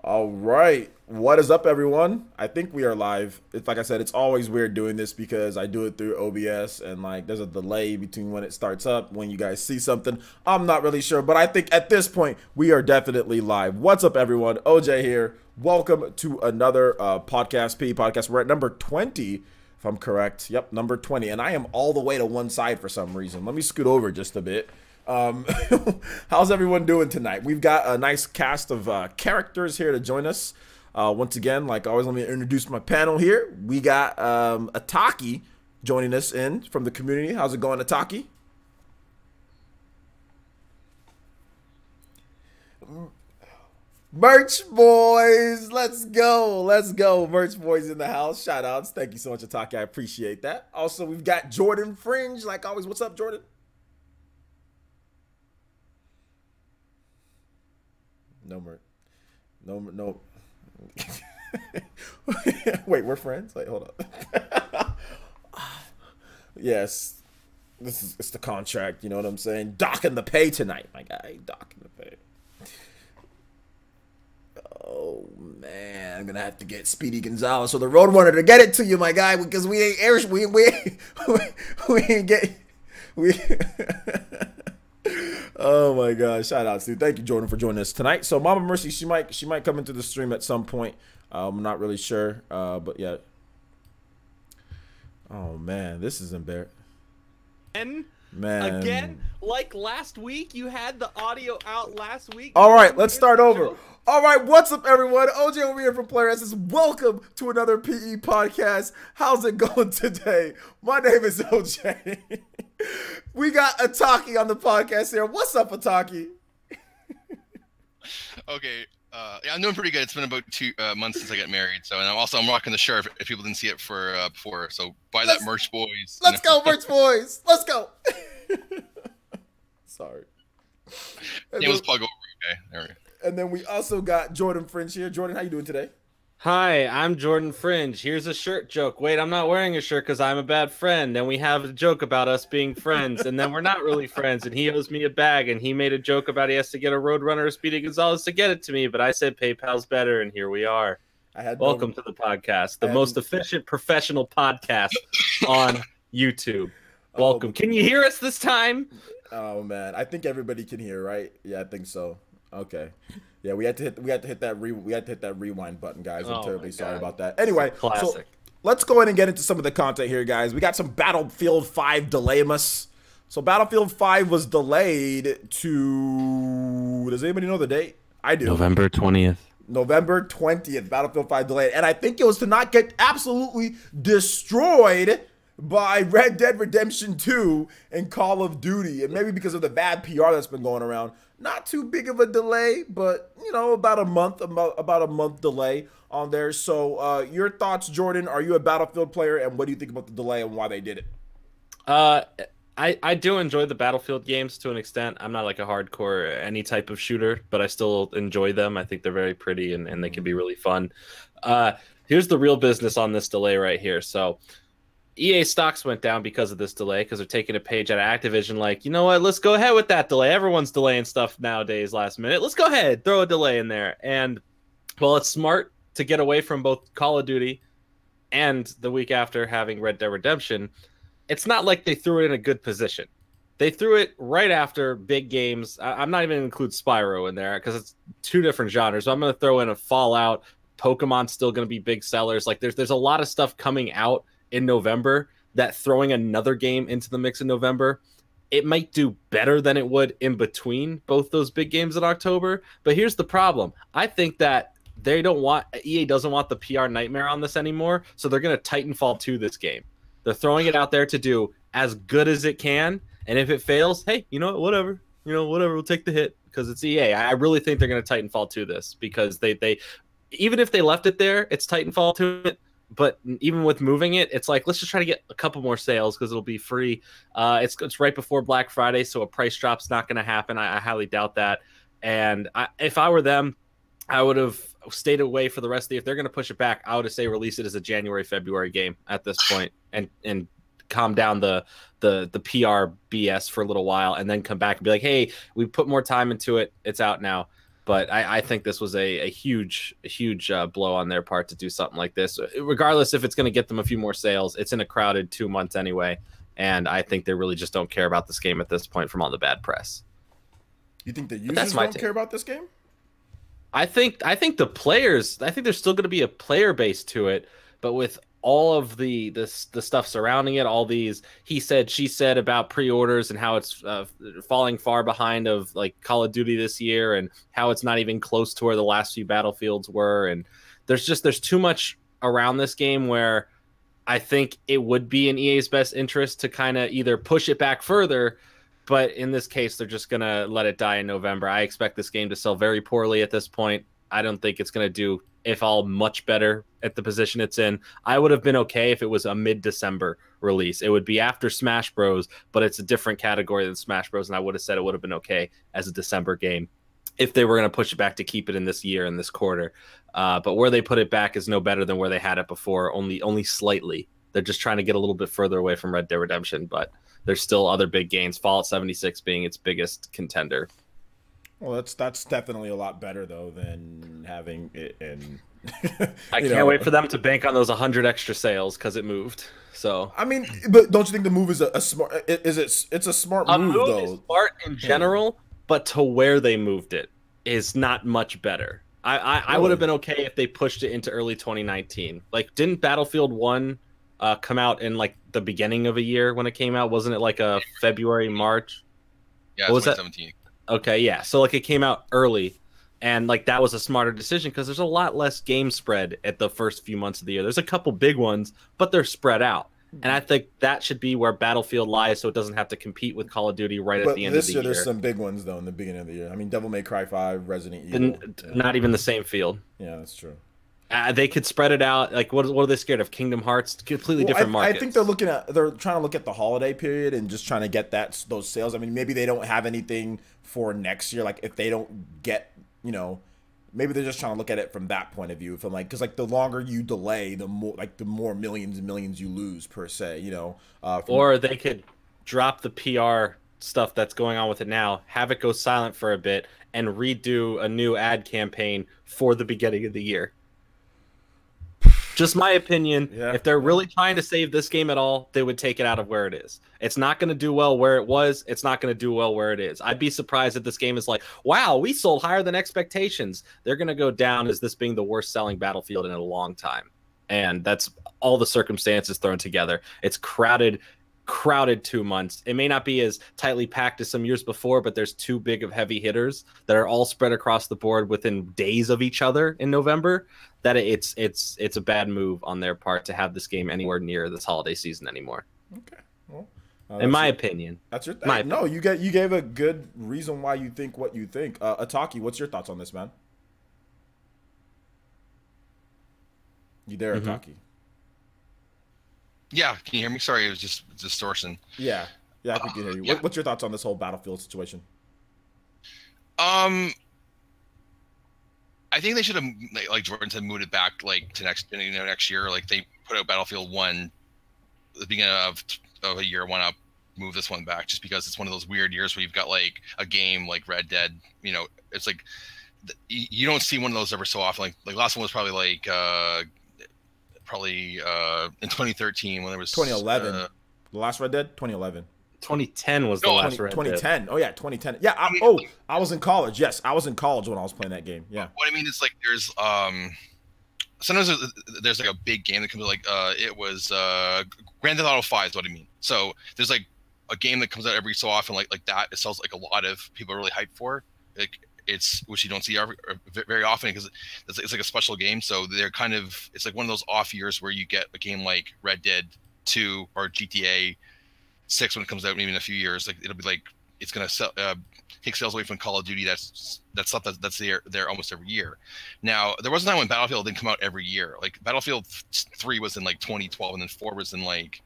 All right. What is up, everyone? I think we are live. It's like I said, it's always weird doing this because I do it through OBS and like there's a delay between when it starts up, when you guys see something. I'm not really sure, but I think at this point we are definitely live. What's up, everyone? OJ here. Welcome to another podcast, PE podcast. We're at number 20, if I'm correct. Yep, number 20. And I am all the way to one side for some reason. Let me scoot over just a bit. How's everyone doing tonight? We've got a nice cast of characters here to join us. Once again, like always, let me introduce my panel here. We got Ataki joining us in from the community. How's it going, Ataki? Merch boys, let's go. Let's go. Merch boys in the house. Shout outs. Thank you so much, Ataki. I appreciate that. Also, we've got Jordan Fringe, like always. What's up, Jordan? No merch. No. Wait, we're friends? Wait, hold up. Yes. It's the contract, you know what I'm saying? Docking the pay tonight, my guy. Docking the pay. Oh man, I'm gonna have to get Speedy Gonzalez or the Roadrunner to get it to you, my guy, because we ain't air we ain't get we Oh my gosh, shout out to thank you, Jordan, for joining us tonight. So Mama Mercy, she might come into the stream at some point. I'm not really sure, but yeah. Oh man, this is embarrassing. Man, again, like last week, you had the audio out last week. All right, let's start over. All right, what's up, everyone? OJ over here from Player Essence. Welcome to another PE podcast. How's it going today? My name is OJ. We got Ataki on the podcast here. What's up, Ataki? Okay, yeah, I'm doing pretty good. It's been about 2 months since I got married, so and I'm rocking the shirt if people didn't see it for before. So buy that merch, boys. Let's go, merch, boys. Let's go. Sorry. Let's plug over. Okay, there we go. And then we also got Jordan Fringe here. Jordan, how you doing today? Hi, I'm Jordan Fringe. Here's a shirt joke. Wait, I'm not wearing a shirt because I'm a bad friend. And we have a joke about us being friends. And then we're not really friends. And he owes me a bag. And he made a joke about he has to get a Roadrunner or Speedy Gonzalez to get it to me. But I said PayPal's better. And here we are. Welcome to the podcast. The most efficient professional podcast on YouTube. Welcome. Can you hear us this time? Oh, man. I think everybody can hear, right? Yeah, I think so. Okay. Yeah, we had to hit that rewind button, guys. I'm terribly sorry about that. Anyway, so let's go ahead and get into some of the content here, guys. We got some Battlefield 5 dilemmas. So Battlefield 5 was delayed to, does anybody know the date? I do. November 20th. November 20th, Battlefield 5 delayed. And I think it was to not get absolutely destroyed by Red Dead Redemption 2 and Call of Duty. And maybe because of the bad PR that's been going around. Not too big of a delay, but, you know, about a month delay on there. So your thoughts, Jordan, are you a Battlefield player, and what do you think about the delay and why they did it? I do enjoy the Battlefield games to an extent. I'm not like a hardcore any type of shooter, but I still enjoy them. I think they're very pretty and they can be really fun. Here's the real business on this delay right here. So EA stocks went down because of this delay because they're taking a page out of Activision like, you know what, let's go ahead with that delay. Everyone's delaying stuff nowadays last minute. Let's go ahead, throw a delay in there. And, well, it's smart to get away from both Call of Duty and the week after having Red Dead Redemption. It's not like they threw it in a good position. They threw it right after big games. I'm not even going to include Spyro in there because it's two different genres. So I'm going to throw in a Fallout. Pokemon's still going to be big sellers. Like there's a lot of stuff coming out in November that throwing another game into the mix in November, it might do better than it would in between both those big games in October. But here's the problem. I think that EA doesn't want the PR nightmare on this anymore. So they're going to Titanfall 2 this game. They're throwing it out there to do as good as it can. And if it fails, hey, you know what, whatever, we'll take the hit because it's EA. I really think they're going to Titanfall 2 this because they even if they left it there, it's Titanfall 2. But even with moving it, it's like, let's just try to get a couple more sales because it'll be free. It's right before Black Friday, so a price drop's not going to happen. I highly doubt that. And if I were them, I would have stayed away for the rest of the year. If they're going to push it back, I would have say release it as a January, February game at this point and calm down the PR BS for a little while and then come back and be like, hey, we put more time into it. It's out now. But I think this was a huge blow on their part to do something like this. Regardless if it's going to get them a few more sales, it's in a crowded 2 months anyway, and I think they really just don't care about this game at this point from all the bad press. You think the users don't care about this game? I think the players. I think there's still going to be a player base to it, but with all of the stuff surrounding it, all these he said, she said about pre-orders and how it's falling far behind of like Call of Duty this year, and how it's not even close to where the last few Battlefields were, and there's too much around this game where I think it would be in EA's best interest to kind of either push it back further, but in this case they're just gonna let it die in November. I expect this game to sell very poorly at this point. I don't think it's gonna do, if all, much better at the position it's in. I would have been okay if it was a mid-December release. It would be after Smash Bros, but it's a different category than Smash Bros, and I would have said it would have been okay as a December game if they were going to push it back to keep it in this year, in this quarter. But where they put it back is no better than where they had it before, only slightly. They're just trying to get a little bit further away from Red Dead Redemption, but there's still other big games, Fallout 76 being its biggest contender. Well, that's definitely a lot better though than having it in. I can't wait for them to bank on those 100 extra sales because it moved. So I mean, but don't you think the move is a smart? It's a smart move though. Is smart in general, but to where they moved it is not much better. I would have been okay if they pushed it into early 2019. Like, didn't Battlefield 1 come out in like the beginning of a year when it came out? Wasn't it like a February, March? Yeah, what was 2017. That? Okay, yeah. So like it came out early, and like that was a smarter decision because there's a lot less game spread at the first few months of the year. There's a couple big ones, but they're spread out. And I think that should be where Battlefield lies, so it doesn't have to compete with Call of Duty right at the end of the year. This year, there's some big ones, though, in the beginning of the year. I mean, Devil May Cry 5, Resident Evil. Not even the same field. Yeah, that's true. They could spread it out. Like, what are they scared of? Kingdom Hearts? Completely different markets. I think they're trying to look at the holiday period and just trying to get those sales. I mean, maybe they don't have anything for next year. Like, if they don't get, maybe they're just trying to look at it from that point of view. From like, because like the longer you delay, the more millions and millions you lose per se. Or they could drop the PR stuff that's going on with it now, have it go silent for a bit, and redo a new ad campaign for the beginning of the year. Just my opinion. Yeah. If they're really trying to save this game at all, they would take it out of where it is. It's not going to do well where it was. It's not going to do well where it is. I'd be surprised if this game is like, wow, we sold higher than expectations. They're going to go down as this being the worst selling Battlefield in a long time. And that's all the circumstances thrown together. It's crowded 2 months. It may not be as tightly packed as some years before, but there's too big of heavy hitters that are all spread across the board within days of each other in November, that it's a bad move on their part to have this game anywhere near this holiday season anymore. Okay. Well, in my opinion. That's your thing. No, you gave a good reason why you think what you think. Ataki, what's your thoughts on this, man? You there, Ataki? Yeah, can you hear me? Sorry, it was just distortion. Yeah, I can hear you. Yeah. What's your thoughts on this whole Battlefield situation? I think they should have, like Jordan said, moved it back like to next year. Like they put out Battlefield 1 at the beginning of a year. Why not move this one back? Just because it's one of those weird years where you've got like a game like Red Dead. It's like you don't see one of those ever so often. Like last one was probably like. In 2013 when there was 2011 the last Red Dead. 2011 2010 was the last Red Dead. 2010. Oh yeah, 2010. Yeah, I was in college. Yes, I was in college when I was playing that game. Yeah. What I mean is like there's sometimes there's like a big game that comes out, like it was Grand Theft Auto 5 is what I mean. So there's like a game that comes out every so often like that. It sells like a lot of people are really hyped for. Like which you don't see very often because it's like a special game. So they're it's like one of those off years where you get a game like Red Dead 2 or GTA 6 when it comes out maybe in a few years. Like it'll be like it's gonna take sales away from Call of Duty. That's stuff that's there almost every year. Now there was a time when Battlefield didn't come out every year. Like Battlefield 3 was in like 2012 and then 4 was in like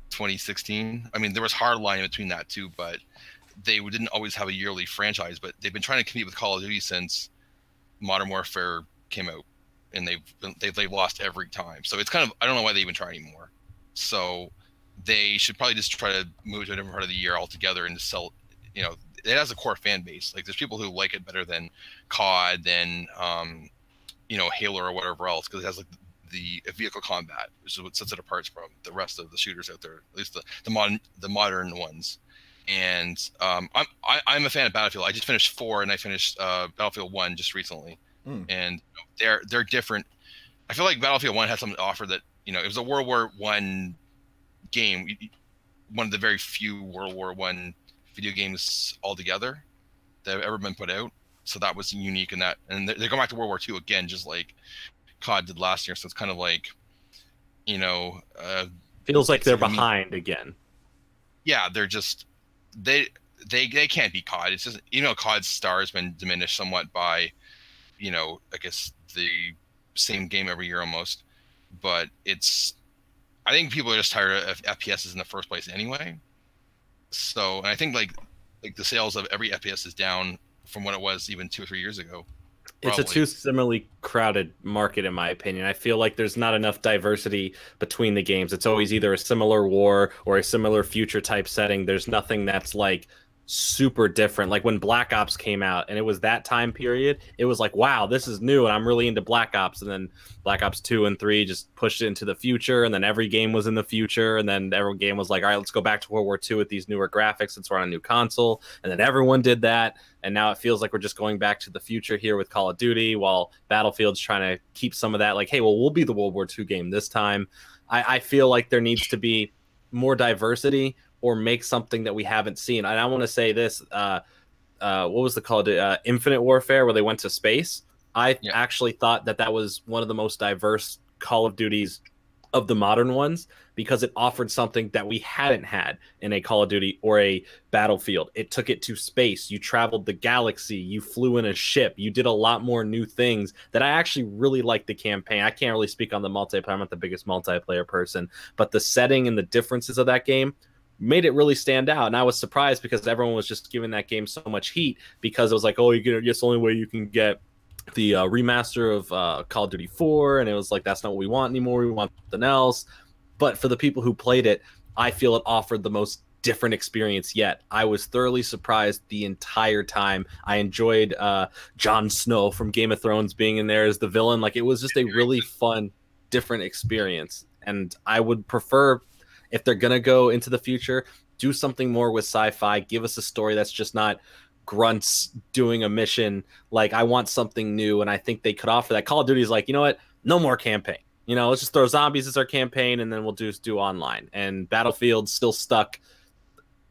2016. I mean there was hardline in between that too, but they didn't always have a yearly franchise, but they've been trying to compete with Call of Duty since Modern Warfare came out, and they've lost every time. So it's kind of, I don't know why they even try anymore. So they should probably just try to move to a different part of the year altogether and just sell. It has a core fan base. Like there's people who like it better than COD than you know, Halo or whatever else, because it has like the vehicle combat, which is what sets it apart from the rest of the shooters out there, at least the modern ones. And I'm a fan of Battlefield. I just finished 4 and I finished Battlefield 1 just recently, and they're different. I feel like Battlefield 1 had something to offer that, you know, it was a World War I game, one of the very few World War I video games altogether that have ever been put out. So that was unique in that, and they're going back to World War II again, just like COD did last year. So it's kind of like, you know, feels like they're behind again. Yeah, they're just they can't be COD. It's just, you know, COD's star has been diminished somewhat by, you know, I guess the same game every year almost. But I think people are just tired of FPSs in the first place anyway. So, and I think like the sales of every FPS is down from what it was even 2 or 3 years ago. It's a too similarly crowded market, in my opinion. I feel like there's not enough diversity between the games. It's always either a similar war or a similar future type setting. There's nothing that's like super different. Like when Black Ops came out and it was that time period, it was like, wow, this is new and I'm really into Black Ops. And then Black Ops 2 and 3 just pushed it into the future, and then every game was in the future, and then every game was like, all right, let's go back to World War II with these newer graphics since we're on a new console. And then everyone did that, and now it feels like we're just going back to the future here with Call of Duty, while Battlefield's trying to keep some of that, like, hey, well, we'll be the World War II game this time. I feel like there needs to be more diversity, or make something that we haven't seen. And I want to say this, what was the Call of Duty, Infinite Warfare, where they went to space? I actually thought that was one of the most diverse Call of Duties of the modern ones, because it offered something that we hadn't had in a Call of Duty or a Battlefield. It took it to space. You traveled the galaxy. You flew in a ship. You did a lot more new things that I actually really liked the campaign. I can't really speak on the multiplayer. I'm not the biggest multiplayer person, but the setting and the differences of that game made it really stand out. And I was surprised because everyone was just giving that game so much heat, because it was like, oh, it's the only way you can get the remaster of Call of Duty 4. And it was like, that's not what we want anymore. We want something else. But for the people who played it, I feel it offered the most different experience yet. I was thoroughly surprised the entire time. I enjoyed Jon Snow from Game of Thrones being in there as the villain. Like, it was just a really fun, different experience. And I would prefer, if they're going to go into the future, do something more with sci-fi. Give us a story that's just not grunts doing a mission. Like, I want something new, and I think they could offer that. Call of Duty is like, you know what? No more campaign. You know, let's just throw zombies as our campaign, and then we'll do online. And Battlefield's still stuck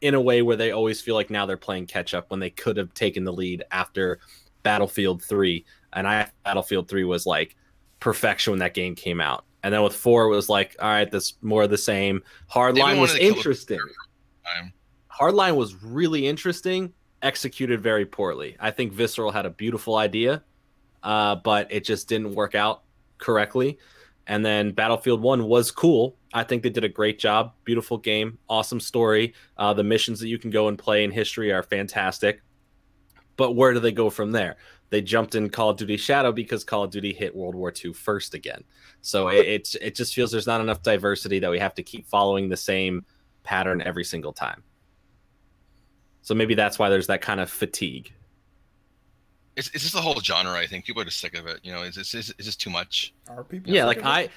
in a way where they always feel like now they're playing catch-up when they could have taken the lead after Battlefield 3. And Battlefield 3 was like perfection when that game came out. And then with 4, it was like, all right, that's more of the same. Hardline was interesting. Hardline was really interesting, executed very poorly. I think Visceral had a beautiful idea, but it just didn't work out correctly. And then Battlefield 1 was cool. I think they did a great job. Beautiful game, awesome story. The missions that you can go and play in history are fantastic. But where do they go from there? They jumped in Call of Duty Shadow because Call of Duty hit World War II first again. So it just feels there's not enough diversity, that we have to keep following the same pattern every single time. So maybe that's why there's that kind of fatigue. It's just the whole genre. I think people are just sick of it. You know, it's just too much. Are people? Yeah, look at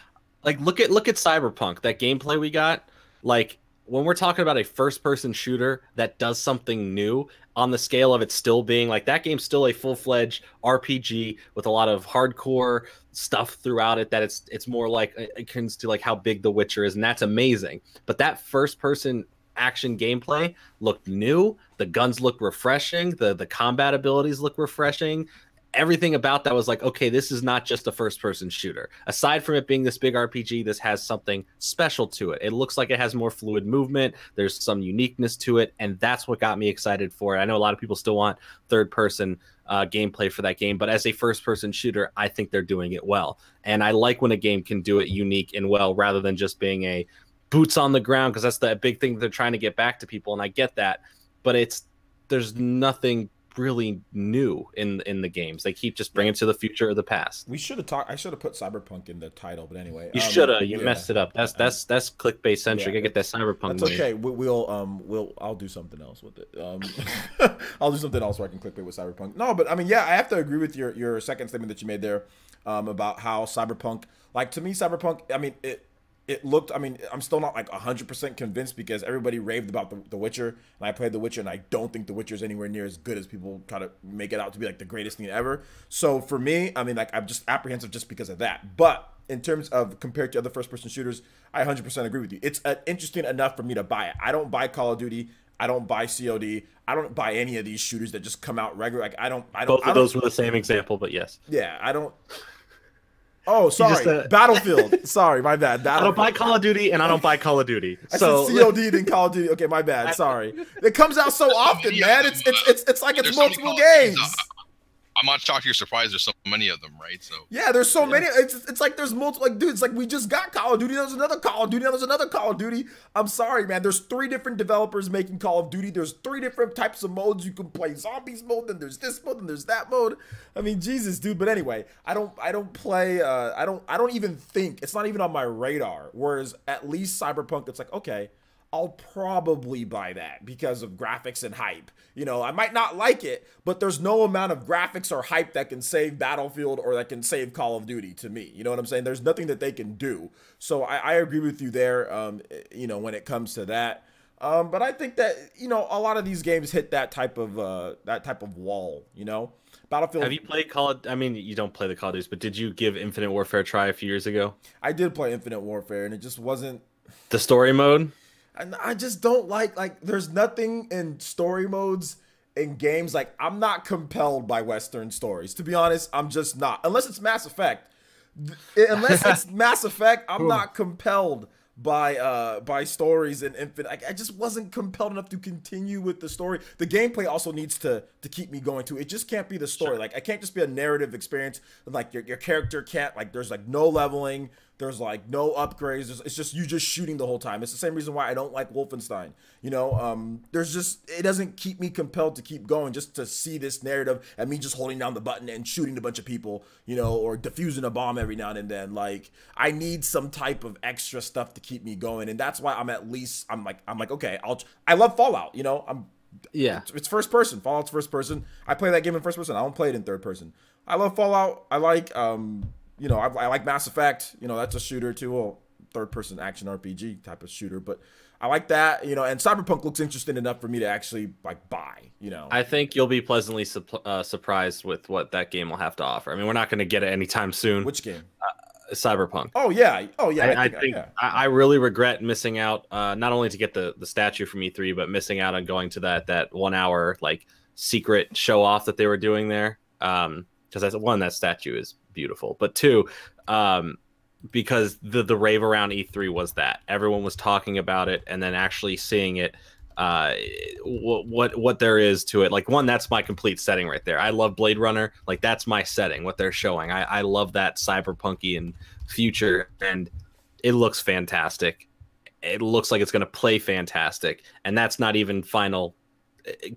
Cyberpunk. That gameplay we got. Like, when we're talking about a first-person shooter that does something new, on the scale of it still being like, that game's still a full-fledged RPG with a lot of hardcore stuff throughout it, that it's more like it comes to like how big The Witcher is, and that's amazing. But that first-person action gameplay looked new. The guns look refreshing. The combat abilities look refreshing. Everything about that was like, okay, this is not just a first-person shooter. Aside from it being this big RPG, this has something special to it. It looks like it has more fluid movement. There's some uniqueness to it, and that's what got me excited for it. I know a lot of people still want third-person gameplay for that game, but as a first-person shooter, I think they're doing it well. And I like when a game can do it unique and well, rather than just being a boots on the ground, because that's the big thing they're trying to get back to people, and I get that. But there's nothing really new in the games. They keep just bringing to the future or the past. We should have talked. I should have put Cyberpunk in the title, but anyway, You should have. You messed it up. That's clickbait centric. Yeah, I get that Cyberpunk. That's okay. I'll do something else with it. I'll do something else where I can clickbait with Cyberpunk. No, but I mean, yeah, I have to agree with your second statement that you made there, about how Cyberpunk, like, to me, Cyberpunk, I mean, it looked, I mean, I'm still not like 100% convinced because everybody raved about the Witcher, and I played The Witcher, and I don't think The Witcher is anywhere near as good as people try to make it out to be, like, the greatest thing ever. So for me, I mean, like, I'm just apprehensive just because of that. But in terms of compared to other first-person shooters, I 100% agree with you. It's interesting enough for me to buy it. I don't buy Call of Duty. I don't buy COD. I don't buy any of these shooters that just come out regular. Like, I don't. Both of those were the same example, but yes. Yeah, I don't. Oh, sorry. Battlefield. Sorry, my bad. I don't buy Call of Duty, and I don't buy Call of Duty. I said COD, then Call of Duty. Okay, my bad. Sorry. It comes out so often, man. It's like it's multiple games. I'm not shocked you're surprised there's so many of them, right? So yeah, there's so many. It's like there's multiple. Like, dude, it's like we just got Call of Duty. There's another Call of Duty. There's another Call of Duty. I'm sorry, man. There's 3 different developers making Call of Duty. There's 3 different types of modes you can play. Zombies mode. Then there's this mode. Then there's that mode. I mean, Jesus, dude. But anyway, I don't play. I don't even think it's not even on my radar. Whereas at least Cyberpunk, it's like, okay, I'll probably buy that because of graphics and hype. You know, I might not like it, but there's no amount of graphics or hype that can save Battlefield or that can save Call of Duty to me. You know what I'm saying? There's nothing that they can do. So I agree with you there, you know, when it comes to that. But I think that, you know, a lot of these games hit that type of wall, you know? Battlefield. Have you played I mean, you don't play the Call of Duty, but did you give Infinite Warfare a try a few years ago? I did play Infinite Warfare, and it just wasn't... The story mode? I just don't like there's nothing in story modes in games. Like, I'm not compelled by Western stories. To be honest, I'm just not. Unless it's Mass Effect. Unless it's Mass Effect, I'm not compelled by stories and Infinite. I just wasn't compelled enough to continue with the story. The gameplay also needs to keep me going too. It just can't be the story. Sure. Like, I can't just be a narrative experience. Like, your character can't, like, there's like no leveling. There's like no upgrades. It's just you just shooting the whole time. It's the same reason why I don't like Wolfenstein. You know, there's just, it doesn't keep me compelled to keep going just to see this narrative and me just holding down the button and shooting a bunch of people, you know, or defusing a bomb every now and then. Like, I need some type of extra stuff to keep me going, and that's why I'm like, okay, I love Fallout. You know, it's first person. Fallout's first person. I play that game in first person. I don't play it in third person. I love Fallout. I like you know, I like Mass Effect. You know, that's a shooter too. Well, third-person action RPG type of shooter. But I like that. You know, and Cyberpunk looks interesting enough for me to actually like buy. You know, I think you'll be pleasantly surprised with what that game will have to offer. I mean, we're not going to get it anytime soon. Which game? Cyberpunk. Oh yeah. I really regret missing out. Not only to get the statue from E3, but missing out on going to that 1 hour like secret show off that they were doing there. Because that statue is beautiful, but 2, because the rave around E3 was that everyone was talking about it, and then actually seeing it, what there is to it. Like, 1, that's my complete setting right there. I love Blade Runner. Like, that's my setting. What they're showing, I love that cyberpunky and future, and it looks fantastic. It looks like it's going to play fantastic, and that's not even final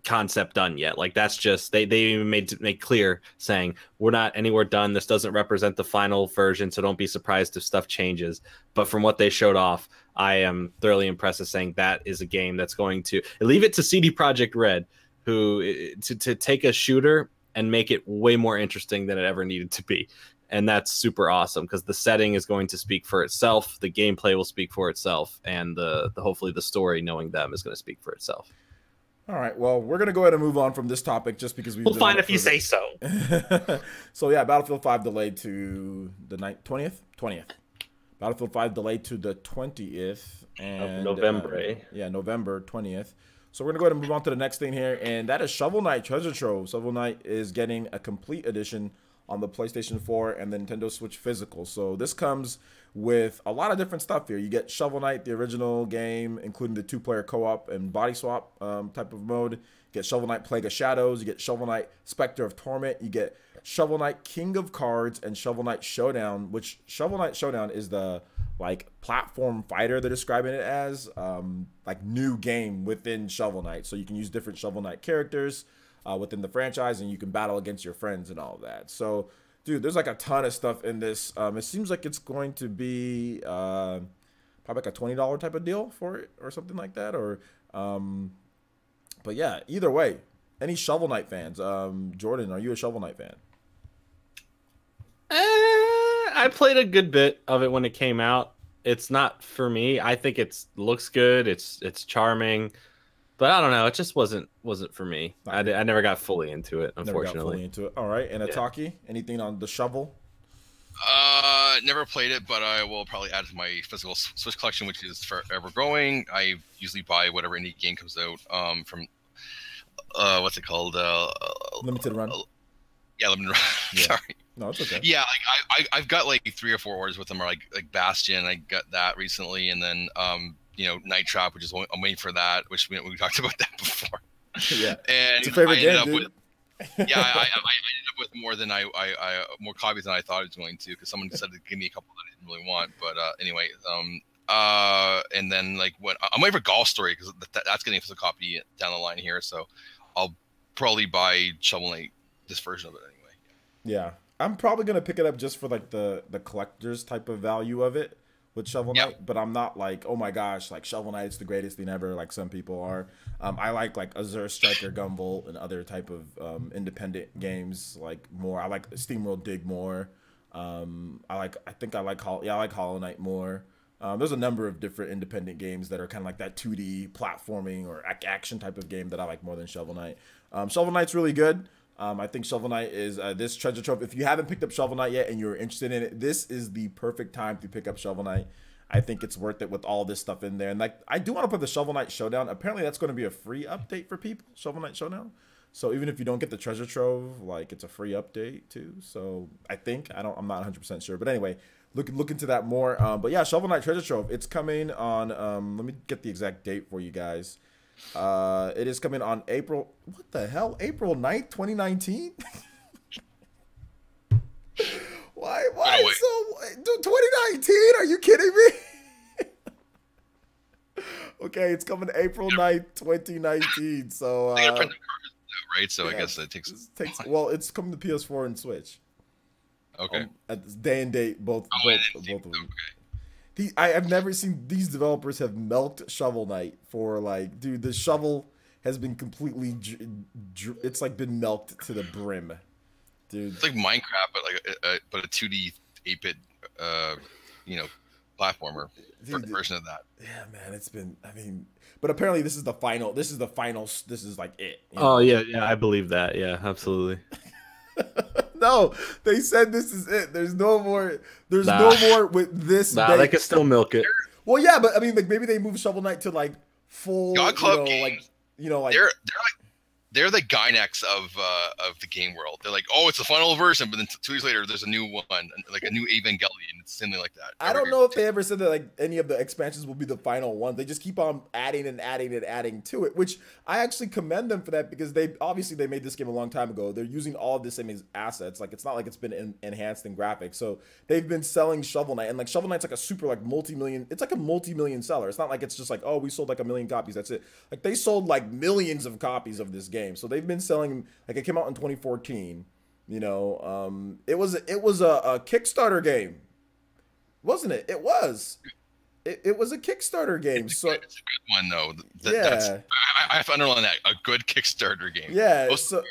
concept done yet. Like, that's just they even make clear saying we're not anywhere done. This doesn't represent the final version, so don't be surprised if stuff changes. But from what they showed off, I am thoroughly impressed with saying that is a game that's going to leave it to CD Projekt Red, who to take a shooter and make it way more interesting than it ever needed to be. And that's super awesome because the setting is going to speak for itself, the gameplay will speak for itself, and the hopefully the story, knowing them, is going to speak for itself. All right, well, we're going to go ahead and move on from this topic just because we'll find if you say so. So, yeah, Battlefield 5 delayed to the 20th. Battlefield 5 delayed to the 20th. And, of November, Yeah, November 20th. So we're going to go ahead and move on to the next thing here, and that is Shovel Knight Treasure Trove. Shovel Knight is getting a complete edition on the PlayStation 4 and the Nintendo Switch physical. So this comes with a lot of different stuff here. You get Shovel Knight, the original game, including the 2-player co-op and body swap type of mode. You get Shovel Knight Plague of Shadows. You get Shovel Knight Spectre of Torment. You get Shovel Knight King of Cards and Shovel Knight Showdown, which Shovel Knight Showdown is the like platform fighter they're describing it as, like new game within Shovel Knight. So you can use different Shovel Knight characters. within the franchise, and you can battle against your friends and all of that. So, dude, there's like a ton of stuff in this. It seems like it's going to be probably like a $20 type of deal for it or something like that. Or, but yeah, either way, any Shovel Knight fans? Jordan, are you a Shovel Knight fan? I played a good bit of it when it came out. It's not for me. I think it looks good. It's charming, but I don't know. It just wasn't for me. I never got fully into it, unfortunately. Never got fully into it. All right. And Ataki, anything on the shovel? Never played it, but I will probably add it to my physical Switch collection, which is forever growing. I usually buy whatever indie game comes out from what's it called? Limited Run. Yeah, Limited Run. Yeah. Sorry. No, it's okay. Yeah, like I've got like 3 or 4 orders with them, or like Bastion. I got that recently, and then Night Trap, which is I'm waiting for that, which we talked about that before. Yeah, and it's a favorite game, dude. Yeah, I ended up with more than more copies than I thought it was going to, because someone said to give me a couple that I didn't really want. But anyway, and then like I'm waiting for Golf Story, because that's getting a copy down the line here, so I'll probably buy Shovel Knight, this version of it anyway. Yeah. I'm probably gonna pick it up just for like the collector's type of value of it with Shovel Knight, but I'm not like, oh my gosh, like Shovel Knight is the greatest thing ever, like some people are. I like Azure Striker, Gumball, and other type of independent games like more. I like SteamWorld Dig more. I think I like Hollow Knight more. There's a number of different independent games that are kind of like that 2D platforming or action type of game that I like more than Shovel Knight. Shovel Knight's really good. I think Shovel Knight is this treasure trove. If you haven't picked up Shovel Knight yet and you're interested in it, this is the perfect time to pick up Shovel Knight. I think it's worth it with all this stuff in there. And like, I do want to put the Shovel Knight Showdown. Apparently, that's going to be a free update for people. Shovel Knight Showdown. So even if you don't get the treasure trove, like it's a free update too. So I'm not 100% sure. But anyway, look into that more. But yeah, Shovel Knight Treasure Trove. It's coming on. Let me get the exact date for you guys. It is coming on April. What the hell? April 9th, 2019? Why so? Dude, 2019? Are you kidding me? Okay, it's coming April 9th, 2019. So, right? So yeah, I guess it takes. Well, it's coming to PS4 and Switch. Okay. At day and date, both of them. Okay. I've never seen these developers have milked Shovel Knight for like, dude, the shovel has been completely, it's like been milked to the brim, dude. It's like Minecraft, but a 2D 8-bit, platformer version of that. Yeah, man, it's been. I mean, but apparently this is the final. This is like it. Oh yeah, I believe that. Yeah, absolutely. No, they said this is it. There's no more. There's no more with this. They can still milk it. Well, yeah, but I mean, like maybe they move Shovel Knight to like full. God Club games. Like they're the Gynex of the game world. They're like, oh, it's the final version, but then 2 years later, there's a new one, like a new Evangelion. It's something like that. I don't know if they ever said that like any of the expansions will be the final one. They just keep on adding and adding and adding to it, which I actually commend them for that, because they made this game a long time ago. They're using all of the same assets. Like it's not like it's been enhanced in graphics. So they've been selling Shovel Knight, and like Shovel Knight's like a super like multi-million. It's like a multi-million seller. It's not like it's just like, oh, we sold like 1 million copies. That's it. Like they sold like millions of copies of this game. So they've been selling, like it came out in 2014, it was a Kickstarter game, wasn't it? It was a Kickstarter game. It's a good one though. I have to underline that, a good Kickstarter game. Yeah. So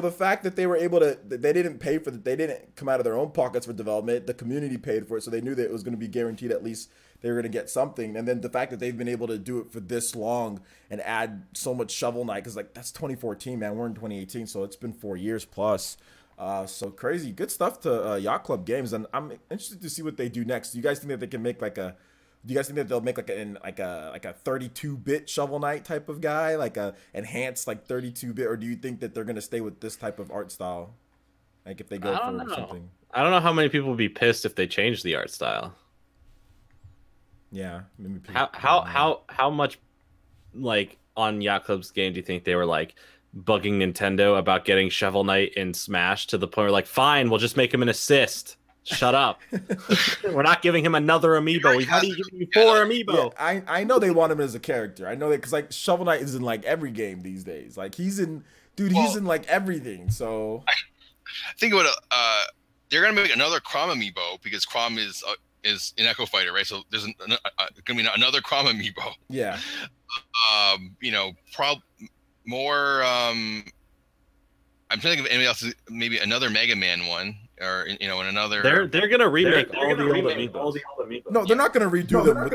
the fact that they were able to, they didn't come out of their own pockets for development. The community paid for it, so they knew that it was going to be guaranteed at least they were going to get something. And then the fact that they've been able to do it for this long and add so much Shovel Knight, because like that's 2014, man. We're in 2018, so it's been 4 years plus. So crazy, good stuff to Yacht Club Games, and I'm interested to see what they do next. Do you guys think that they can make Do you guys think that they'll make like a 32-bit Shovel Knight type of guy, like a enhanced like 32-bit, or do you think that they're going to stay with this type of art style? Like if they go for something. I don't know how many people would be pissed if they changed the art style. Yeah, maybe how much like on Yacht Club's game do you think they were like bugging Nintendo about getting Shovel Knight in Smash to the point where like, fine, we'll just make him an assist. Shut up. We're not giving him another amiibo. We've already given you 4 amiibo. Yeah, I know they want him as a character. I know that because like Shovel Knight is in like every game these days. Like he's in like everything. So I think about they're gonna make another Crom amiibo because Crom is in Echo Fighter, right? So there's gonna be another Crom amiibo. Yeah. You know, more. I'm trying to think of anybody else. Maybe another Mega Man one. Or you know, in another, they're gonna remake all the old amiibos. No, they're not gonna redo them. With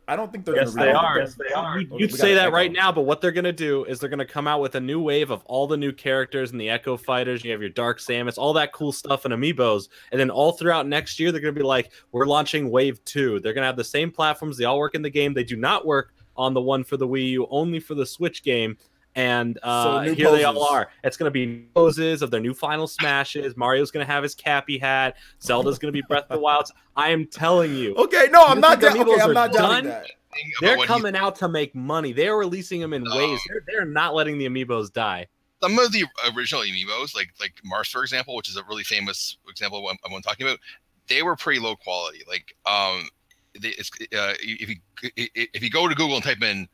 I don't think they're yes, gonna. Yes, they are. You'd say that right now, but what they're gonna do is they're gonna come out with a new wave of all the new characters and the Echo Fighters. You have your Dark Samus, all that cool stuff in amiibos, and then all throughout next year they're gonna be like, we're launching Wave 2. They're gonna have the same platforms. They all work in the game. They do not work on the one for the Wii U, only for the Switch game. And so here poses. They all are. It's going to be poses of their new Final Smashes. Mario's going to have his Cappy hat. Zelda's going to be Breath of the Wild. I am telling you. Okay, no, I'm not doubting that. They're coming out to make money. They're releasing them in waves. They're not letting the amiibos die. Some of the original amiibos, like Mars, for example, which is a really famous example of what I'm talking about, they were pretty low quality. Like, if you go to Google and type in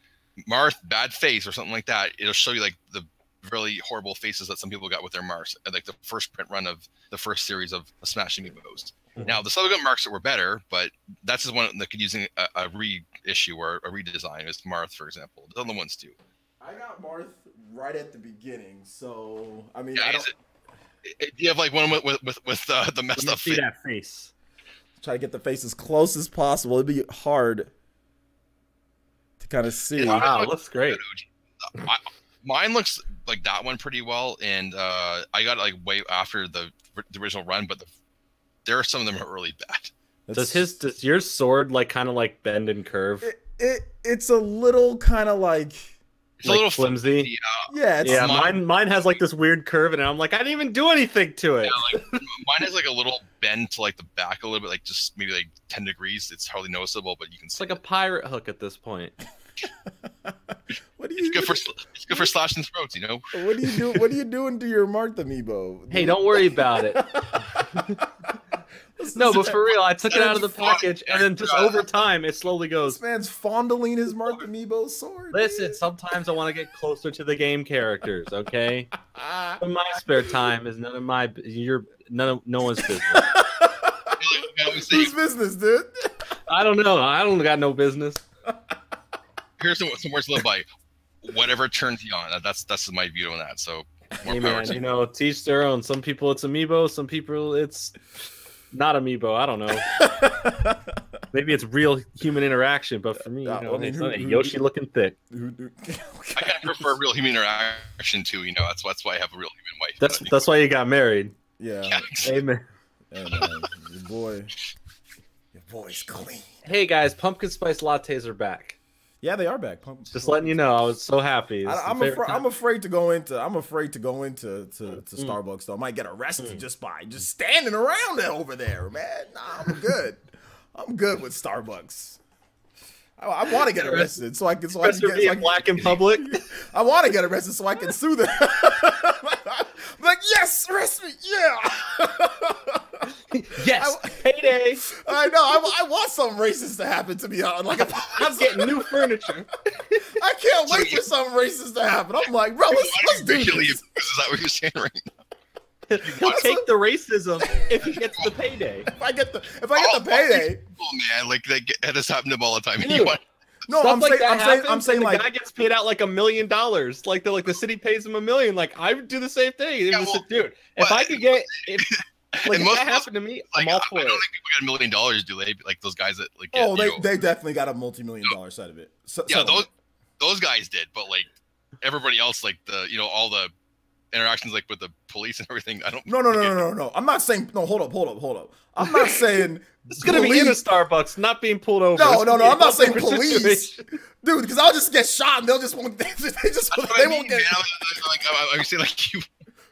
Marth bad face or something like that, it'll show you like the really horrible faces that some people got with their Marths, like the first print run of the first series of Smash amiibos. Now the subsequent Marths that were better, but that's just one that could using a reissue or a redesign. Is Marth, for example. The other ones too. I got Marth right at the beginning, so I mean, yeah, I don't. Do you have like one with the messed up face? That face. Try to get the face as close as possible. It'd be hard to kind of see. Wow, it looks great. Mine looks like that one pretty well, and I got it like way after the original run, but there are some of them are really bad. Does your sword like kind of like bend and curve? It's a little kind of like. It's like a little flimsy. Yeah, mine has like this weird curve, and I'm like, I didn't even do anything to it. Yeah, like mine has like a little bend to like the back a little bit, like just maybe like 10 degrees. It's hardly noticeable, but you can see. It's like a pirate hook at this point. What do you? It's good for slashing throats, you know. What do you do? What are you doing to your Marth amiibo? Hey, don't worry about it. No, but for real, I took it out of the package, and then just over time, it slowly goes. This man's fondling his Marth amiibo sword. Listen, sometimes I want to get closer to the game characters. Okay, in my spare time is none of no one's business. Whose business, dude? I don't know. I don't got no business. Here's some words to live by. Whatever turns you on. That's my view on that. So, hey man, you know, teach their own. Some people it's amiibo. Some people it's not amiibo. I don't know. Maybe it's real human interaction, but for me, you know, Yoshi looking thick. I kind of prefer real human interaction too. You know, that's why I have a real human wife. That's why you got married. Yeah. Amen. And, your boy's clean. Hey guys, pumpkin spice lattes are back. Yeah, they are back. Just letting you know, I was so happy. I'm afraid to go into Starbucks though. I might get arrested just standing around over there, man. Nah, I'm good. I'm good with Starbucks. I want to get arrested so I can get black in public. I want to get arrested so I can sue them. Like, yes, arrest me, yeah. Yes, payday. I know. I want something racist to happen to me. Like, I'm getting new furniture. I can't wait for something racist to happen. I'm like, bro, let's do this. Is that what you're saying right now? He'll take the racism if he gets the payday. If I get the payday, man, like that has happened to him all the time. Dude, no, I'm saying like the guy gets paid out like $1 million. Like the city pays him $1 million. Like I would do the same thing. Yeah, dude, if I could get like if that happened to me, like, I'm all for it. I don't think people got $1 million, do they? Like those guys that like. Get, they definitely got a multi-million-dollar side of it. Yeah, those guys did, but like everybody else, like all the interactions like with the police and everything. I don't. No. I'm not saying no. Hold up. I'm not saying it's gonna be in a Starbucks, not being pulled over. No. I'm not saying police, dude. Because I'll just get shot and they'll just won't. They won't get. I'm saying like you.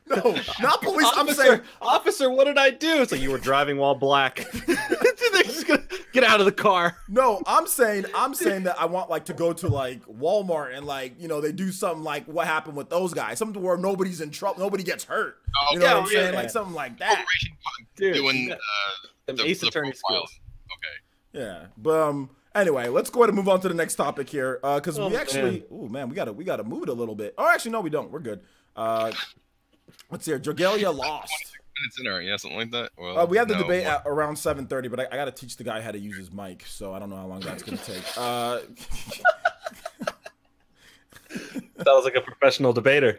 No, not police. Officer, I'm saying, officer, what did I do? It's like you were driving while black. They're just gonna get out of the car. No, I'm saying that I want like to go to like Walmart and like they do something like what happened with those guys, something where nobody's in trouble, nobody gets hurt. You know what I'm saying? Like something like that. Dude, doing Them Ace Attorney profile. skills. Okay. Yeah, but anyway, let's go ahead and move on to the next topic here, because Oh, we actually, man. oh man, we gotta move it a little bit. Oh, actually, no, we don't. We're good. Let's see here. Dragalia lost. 26 minutes in, or yeah, something like that. Well, We have the no, debate more. at around 7:30, but I gotta teach the guy how to use his mic, so I don't know how long that's gonna take. Sounds like a professional debator.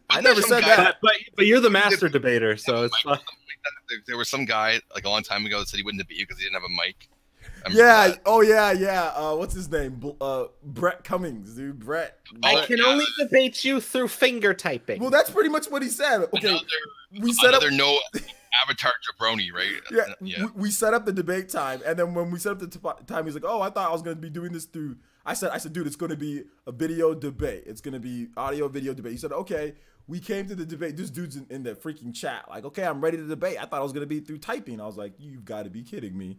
I never some said guy that. But you're the master debater, so it's fine. There was some guy like a long time ago that said he wouldn't debate you because he didn't have a mic. I remember Yeah. that. Oh yeah. What's his name? Brett Cummings, dude. Brett. Oh, I can yeah. only debate you through finger typing. Well, that's pretty much what he said. Okay, we set up. Another no avatar jabroni, right? Yeah, we set up the debate time, and then when we set up the time, he's like, "Oh, I thought I was gonna be doing this through." I said, dude, it's gonna be a video debate. It's gonna be audio video debate. He said, okay. We came to the debate. This dude's in the freaking chat, like, okay, I'm ready to debate. I thought it was gonna be through typing. I was like, you've got to be kidding me.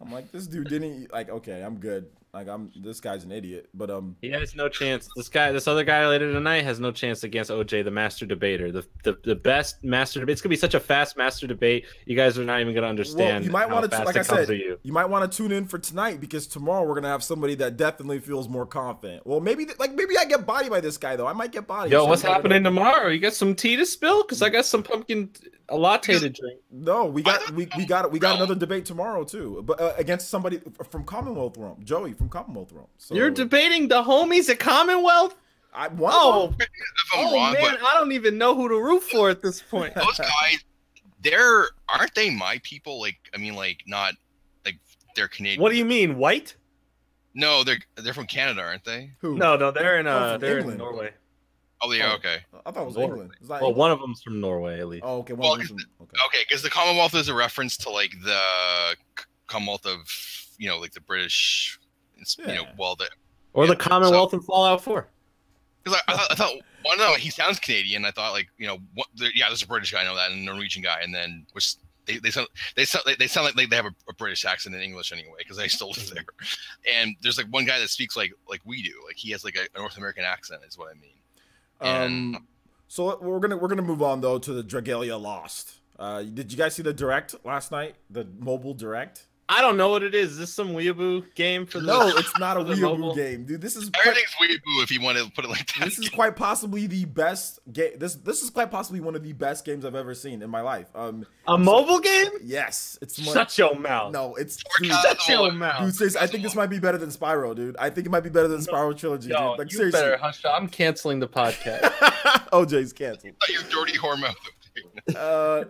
I'm like, this dude didn't like. Okay, I'm good. Like, this guy's an idiot. But He has no chance. This other guy later tonight has no chance against OJ, the master debater, the best master debate. It's gonna be such a fast master debate. You guys are not even gonna understand. well, you might want to, like I said, you. you might want to tune in for tonight because tomorrow we're gonna have somebody that definitely feels more confident. Well, maybe I get bodied by this guy though. I might get bodied. Yo, So what's you never happening know. tomorrow? You got some tea to spill? Cause I got some pumpkin latte to drink. No, we got another debate tomorrow too, but against somebody from Commonwealth Realm, Joey from Commonwealth Realm. So You're debating the homies at Commonwealth? Oh, If I'm wrong, man, I don't even know who to root for at this point. but those guys, aren't they my people? Like, I mean, like not like they're Canadian. What do you mean, white? No, they're from Canada, aren't they? who? No, they're in from they're England. in Norway. Oh, yeah, Oh. okay. I thought it was Norway. England. It's like, Well, one of them's from Norway at least. oh, okay. Well, Okay. Okay, because the Commonwealth is a reference to like the Commonwealth of like the British, Yeah. Or the yeah, Commonwealth in Fallout 4. Because I thought well, no, he sounds Canadian. I thought like there's a British guy, I know that, and a Norwegian guy, and then which they sound like they have a British accent in English anyway because they still live there. And there's like one guy that speaks like we do, like he has like a North American accent, is what I mean. And So we're gonna move on though to the Dragalia Lost. Did you guys see the direct last night? The mobile direct? I don't know what it is. Is this some weeaboo game for the No, it's not a for the weeaboo mobile? game, dude. This is everything's weeaboo if you want to put it like that. This is quite possibly the best game. This is quite possibly one of the best games I've ever seen in my life. A mobile game? Yes, it's one. Shut your mouth. No, it's dude, Shut your mouth. dude, seriously, I think this might be better than Spyro, dude. I think it might be better than Spyro Trilogy, Yo, dude. Like you seriously. better hush up. I'm canceling the podcast. OJ's canceled. Your dirty whore mouth.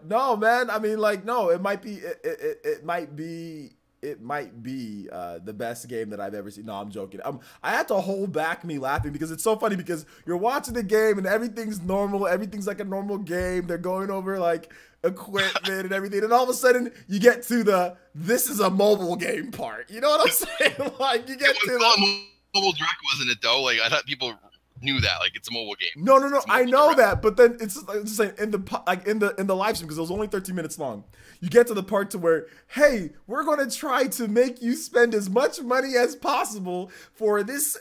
No, man. I mean, like, no. It might be. It might be. It might be the best game that I've ever seen. No, I'm joking. I had to hold back me laughing because it's so funny because you're watching the game and everything's normal. Everything's like a normal game. They're going over like equipment and everything. And all of a sudden you get to this is a mobile game part. You know what I'm saying? Like you get to the Mobile direct, wasn't it though? Like I thought people knew that, like it's a mobile game. No. It's a I mobile know direct. that, but then it's just saying in the live stream because it was only 13 minutes long. You get to the part to where, hey, we're gonna try to make you spend as much money as possible for this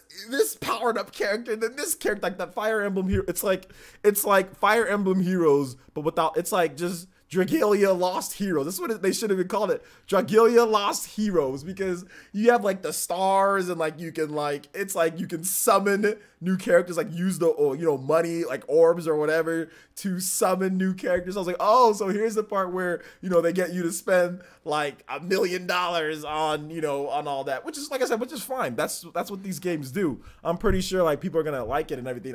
powered up character, and then this character, like that Fire Emblem hero. It's like Fire Emblem Heroes, but without. It's like just Dragalia Lost Heroes. This is what they should have been called it. Dragalia Lost Heroes, because you have like the stars and like you can summon new characters, like use the money like orbs or whatever to summon new characters. I was like, oh, so here's the part where they get you to spend like $1 million on all that, which is like I said, which is fine. That's what these games do. I'm pretty sure like people are gonna like it and everything.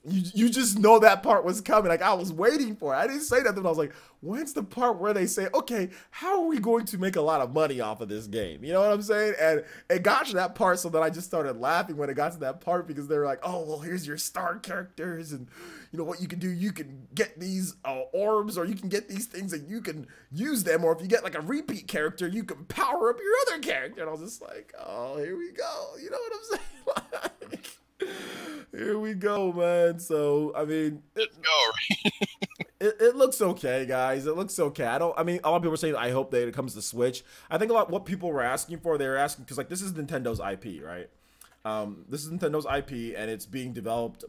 You just know that part was coming. Like I was waiting for it. I didn't say nothing. I was like, when's the part where they say, okay, how are we going to make a lot of money off of this game? You know what I'm saying? And it got to that part, so then I just started laughing when it got to that part because they were like, oh, well, here's your star characters, and what you can do. You can get these orbs, or you can get these things and you can use them, or if you get like a repeat character, you can power up your other character. And I was just like, oh, here we go. You know what I'm saying? Like, here we go, man. So I mean, it looks okay, guys. It looks okay. A lot of people are saying I hope that it comes to Switch. I think a lot what people were asking for, they were asking because like this is Nintendo's IP, right? This is Nintendo's IP, and it's being developed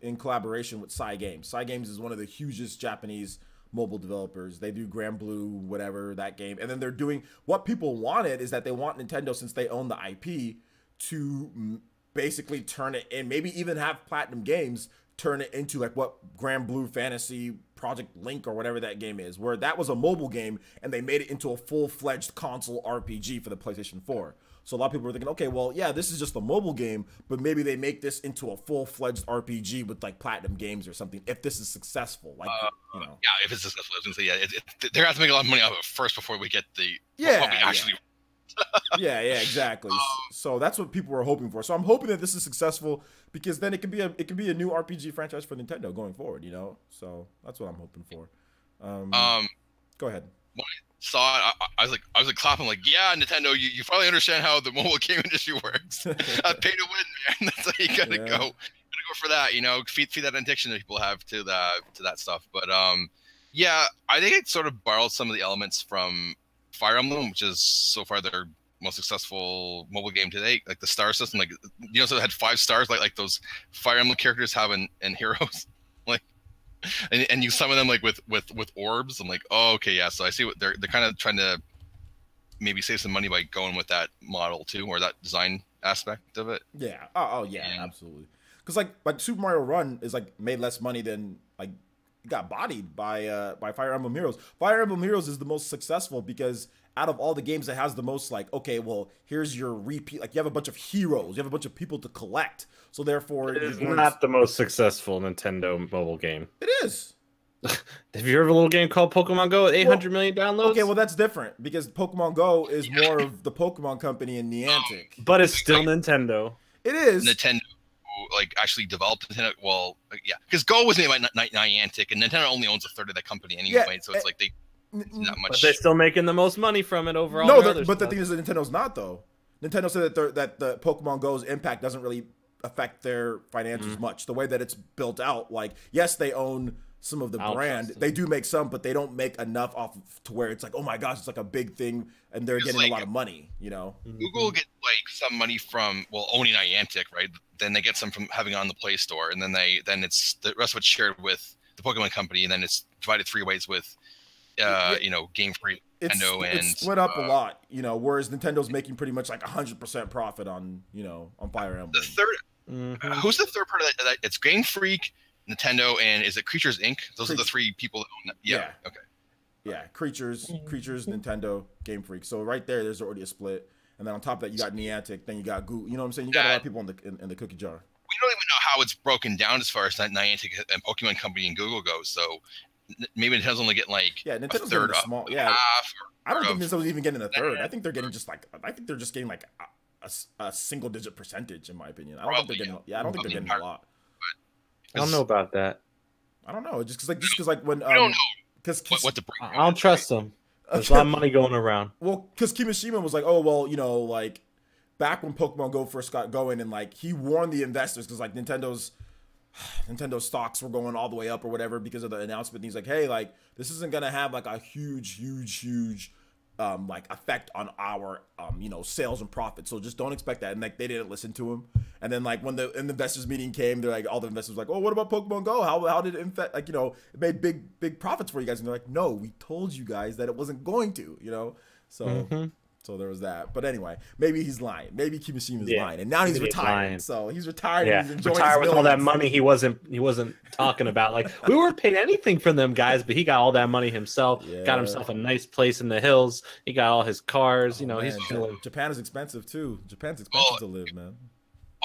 in collaboration with Cygames. Cygames is one of the hugest Japanese mobile developers. They do Grand Blue, whatever, that game. And then they're doing what people wanted is that they want Nintendo, since they own the IP, to basically turn it in, maybe even have Platinum Games turn it into like what Grand Blue Fantasy Project Link or whatever that game is, where that was a mobile game and they made it into a full-fledged console RPG for the PlayStation 4. So a lot of people were thinking, okay, well, yeah, this is just a mobile game, but maybe they make this into a full-fledged RPG with like Platinum Games or something if this is successful. Like, you know. Yeah, if it's successful, I was gonna say, yeah, they're gonna have to make a lot of money off of it first before we get the Yeah, what we actually. yeah, exactly. So that's what people were hoping for. So I'm hoping that this is successful, because then it could be a new RPG franchise for Nintendo going forward, you know. So that's what I'm hoping for. Go ahead. When I saw it, I was like clapping, like, yeah, Nintendo, you finally understand how the mobile game industry works. Pay to win, man. That's how you gotta go. Gotta go for that, you know. Feed that addiction that people have to that stuff. But yeah, I think it sort of borrowed some of the elements from Fire Emblem, which is so far their most successful mobile game to date. Like the star system, like, you know, so it had 5 stars, like those Fire Emblem characters have in Heroes, like, and you summon them like with orbs. I'm like, oh, okay, yeah. So I see what they're kind of trying to maybe save some money by going with that model too, or that design aspect of it. Yeah. Oh yeah, absolutely. Because like Super Mario Run is like made less money than like. Got bodied by Fire Emblem Heroes. Fire Emblem Heroes is the most successful because out of all the games, it has the most, like, okay, well, here's your repeat. Like, you have a bunch of heroes, you have a bunch of people to collect. So therefore, it is not the most successful Nintendo mobile game. It is. Have you heard of a little game called Pokemon Go with 800 million downloads? Okay, well, that's different because Pokemon Go is more of the Pokemon Company and Niantic. But it's still Nintendo. It is. Nintendo. Like actually developed Nintendo, well, yeah, because Go was made by Niantic, and Nintendo only owns a third of that company anyway, so it's like they not much. But they're still making the most money from it overall. No, but the thing is that Nintendo's not, though. Nintendo said that the Pokemon Go's impact doesn't really affect their financials much. The way that it's built out, like, yes, they own some of the brand. They do make some, but they don't make enough off to where it's like, oh my gosh, it's like a big thing, and they're getting like a lot of money, you know. Google get like some money from owning Niantic, right? Then they get some from having it on the Play Store, and then it's the rest of it's shared with the Pokemon Company, and then it's divided 3 ways with you know, Game Freak, Nintendo, and it's split up a lot, you know. Whereas Nintendo's making pretty much like 100% profit on, you know, on Fire Emblem. The third, who's the third part of that? It's Game Freak, Nintendo, and is it Creatures Inc? Those are the 3 people that own that. Yeah. Okay. Yeah, Creatures, Nintendo, Game Freak. So right there's already a split. And then on top of that, you got Niantic. Then you got Google. You know what I'm saying? You got a lot of people in the cookie jar. We don't even know how it's broken down as far as that Niantic and Pokemon Company and Google goes. So maybe Nintendo's only getting like Nintendo's a third, small. Yeah, I don't think Nintendo's even getting a third. I think they're getting just getting like a single digit percentage, in my opinion. I don't think they're getting. Yeah, I don't think they're getting a lot. I don't know about that. I don't know. Just because like when I don't know. Because what the breakdown I don't trust them. There's a lot of money going around. Well, because Kimishima was like, oh, well, you know, like, back when Pokemon Go first got going, and, like, he warned the investors, because, like, Nintendo's stocks were going all the way up or whatever because of the announcement. And he's like, hey, like, this isn't going to have, like, a huge, like, effect on our, you know, sales and profits. So just don't expect that. And, like, they didn't listen to him. And then, like, when the investors meeting came, they're like, all the investors were like, oh, what about Pokemon Go? How did it infect, like, you know, it made big profits for you guys. And they're like, no, we told you guys that it wasn't going to, you know? So so there was that. But anyway, maybe he's lying. Maybe Kimishima's lying. And now he's retired. So he's retired. Yeah, and he's enjoying retired his with all that money he wasn't talking about. Like, we weren't paid anything from them guys, but he got all that money himself. Yeah. Got himself a nice place in the hills. He got all his cars. You know, he's chilling. Japan is expensive too. Japan's expensive to live, man.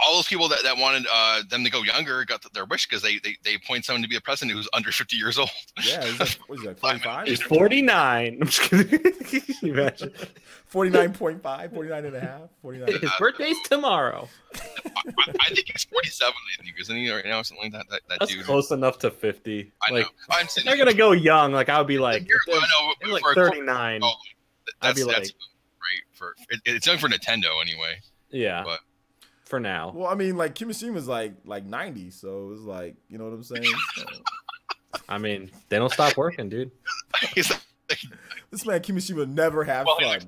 All those people that wanted them to go younger got their wish because they appoint someone to be a president who's under 50 years old. Yeah, he's like, what is that, 45? He's 49. I'm just kidding. Can you imagine? 49.5, 49 and a half, 49. His birthday's tomorrow. I think he's 47, I think, isn't he? Right now, something like that. That's dude. Close enough to 50. I know. They're going to go young. Like, I would be like, I know, like 39. I'd be like, right. It's young for Nintendo anyway. Yeah. But for now. Well, I mean, like, Kimishima's like 90, so it's like, you know what I'm saying? So. I mean, they don't stop working, dude. This man Kimishima never have fun.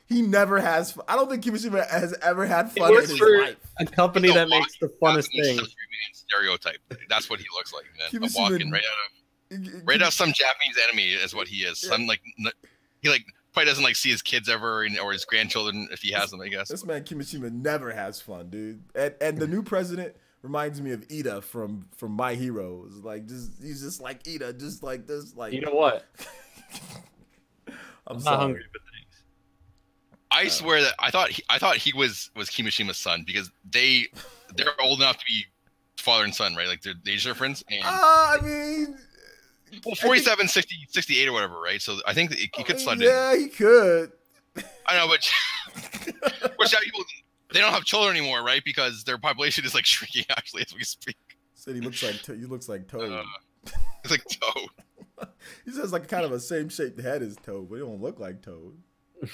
He never has fun. I don't think Kimishima has ever had fun in his life. A company that makes the funnest things. Stereotype. That's what he looks like, man. Kimishima, walking right out of. Right now, some Japanese enemy is what he is. Some he probably doesn't see his kids ever or his grandchildren if he has them. I guess this man Kimishima never has fun, dude. And the new president reminds me of Ida from My Hero. It's like he's just like Ida, just like this. Like, you know what? I'm not hungry, but thanks. I swear that I thought he was Kimishima's son because they're old enough to be father and son, right? Like they're age difference. And I mean, well, 47, 60, 68 or whatever, right? So I think that he could slide in. Yeah, he could. I know, but which people they don't have children anymore, right? Because their population is shrinking actually as we speak. Said he looks like Toad. It's like Toad. He says kind of a same shaped head as Toad, but he don't look like Toad. He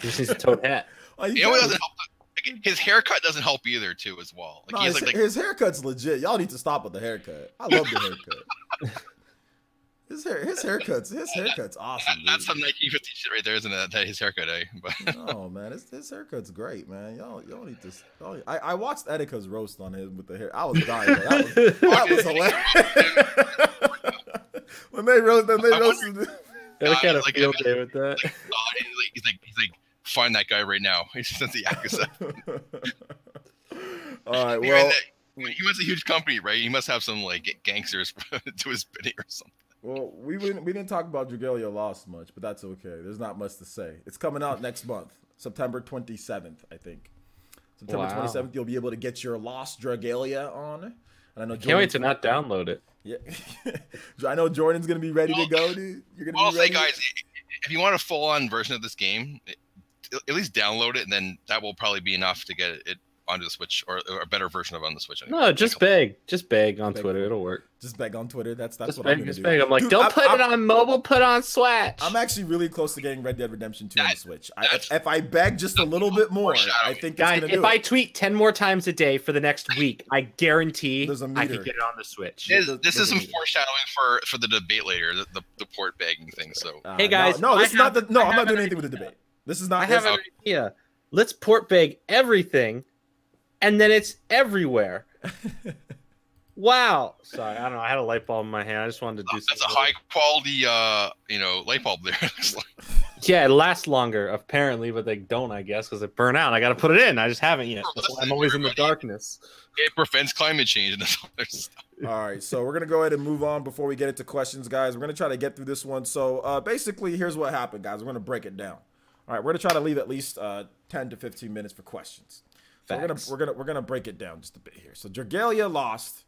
just needs a Toad hat. It doesn't help. His haircut doesn't help either, too, as well. His haircut's legit. Y'all need to stop with the haircut. I love the haircut. His haircut's awesome. That's some 1950 shit right there, isn't it? That his haircut, eh? But oh man, his haircut's great, man. Y'all need to. I watched Etika's roast on him with the hair. I was dying. That was hilarious. when they roasted. Etika had a field day with that. He's like, find that guy right now. He sent the Yakuza. All right, well, he was a huge company, right? He must have some gangsters to his bidding or something. Well, we didn't talk about Dragalia Lost much, but that's okay. There's not much to say. It's coming out next month, September 27th, I think. September 27th, you'll be able to get your Lost Dragalia on. And I know can't wait to not download it. Yeah, I know Jordan's gonna be ready to go, dude. You're gonna be ready. I'll say, guys, if you want a full-on version of this game, at least download it, and then that will probably be enough to get it onto the Switch, or a better version of it on the Switch. Anyway. No, just beg on Twitter. It'll work. Just beg on Twitter. That's just what beg, I'm gonna just do. Beg. I'm like, dude, don't put it on mobile. Put on Switch. I'm actually really close to getting Red Dead Redemption 2 on the Switch. If I beg just a little bit more, I think guys, it's gonna do if I tweet 10 more times a day for the next week, I guarantee I can get it on the Switch. This is some foreshadowing for the debate later, the port begging thing. So hey guys, no, this is not the. No, I'm not doing anything with the debate. This is not. I have an idea. Let's port beg everything, and then it's everywhere. Wow. Sorry, I don't know. I had a light bulb in my hand. I just wanted to do something. That's a high quality, light bulb there. Yeah, it lasts longer apparently, but they don't, I guess, because they burn out. I got to put it in. I just haven't yet. That's why I'm always in the darkness. It prevents climate change and this other stuff. All right, so we're gonna go ahead and move on before we get into questions, guys. We're gonna try to get through this one. So basically, here's what happened, guys. We're gonna break it down. All right, we're gonna try to leave at least 10 to 15 minutes for questions. So we're gonna break it down just a bit here. So Dragalia Lost.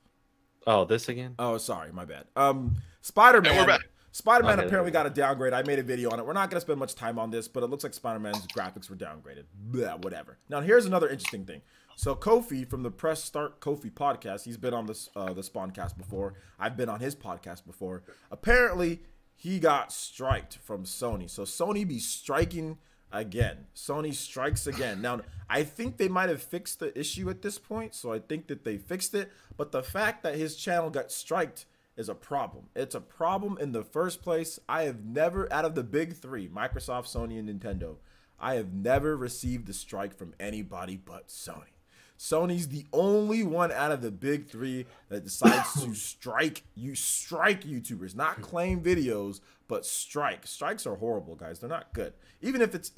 Oh, this again? Oh, sorry, my bad. Spider-Man. We're back. Spider-Man apparently got a downgrade. I made a video on it. We're not gonna spend much time on this, but it looks like Spider-Man's graphics were downgraded. Blah, whatever. Now here's another interesting thing. So Kofi from the Press Start Kofi podcast, he's been on the Spawncast before. I've been on his podcast before. Apparently, he got striked from Sony. So Sony be striking again. Sony strikes again. Now, I think they might have fixed the issue at this point, so I think that they fixed it. But the fact that his channel got striked is a problem. It's a problem in the first place. I have never, out of the big three, Microsoft, Sony, and Nintendo, I have never received a strike from anybody but Sony. Sony's the only one out of the big three that decides to strike YouTubers, not claim videos, but strike. Strikes are horrible, guys. They're not good. Even if it's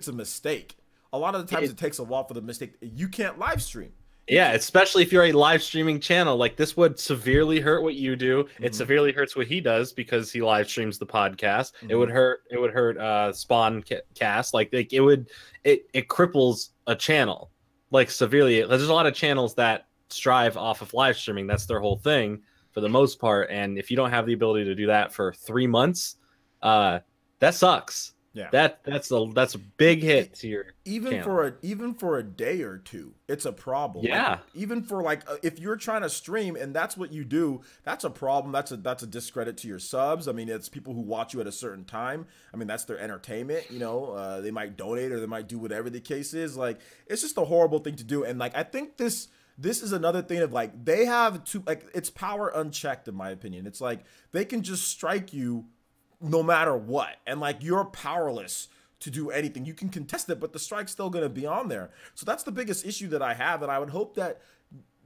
a mistake, a lot of the times it takes a while for the mistake. You can't live stream. Yeah, especially if you're a live streaming channel. Like, this would severely hurt what you do. It severely hurts what he does because he live streams the podcast. It would hurt Spawn Cast. Like it cripples a channel like severely. There's a lot of channels that strive off of live streaming. That's their whole thing for the most part. And if you don't have the ability to do that for 3 months, that sucks. Yeah, that's a big hit to your channel. even for a day or two, it's a problem. Yeah, like, even for if you're trying to stream and that's what you do, that's a problem. That's a discredit to your subs. I mean, it's people who watch you at a certain time. I mean, that's their entertainment. You know, they might donate or they might do whatever the case is. Like, it's just a horrible thing to do. And like, I think this is another thing of like they have to it's power unchecked in my opinion. It's like they can just strike you no matter what, and like you're powerless to do anything. You can contest it, but the strike's still going to be on there. So that's the biggest issue that I have, and I would hope that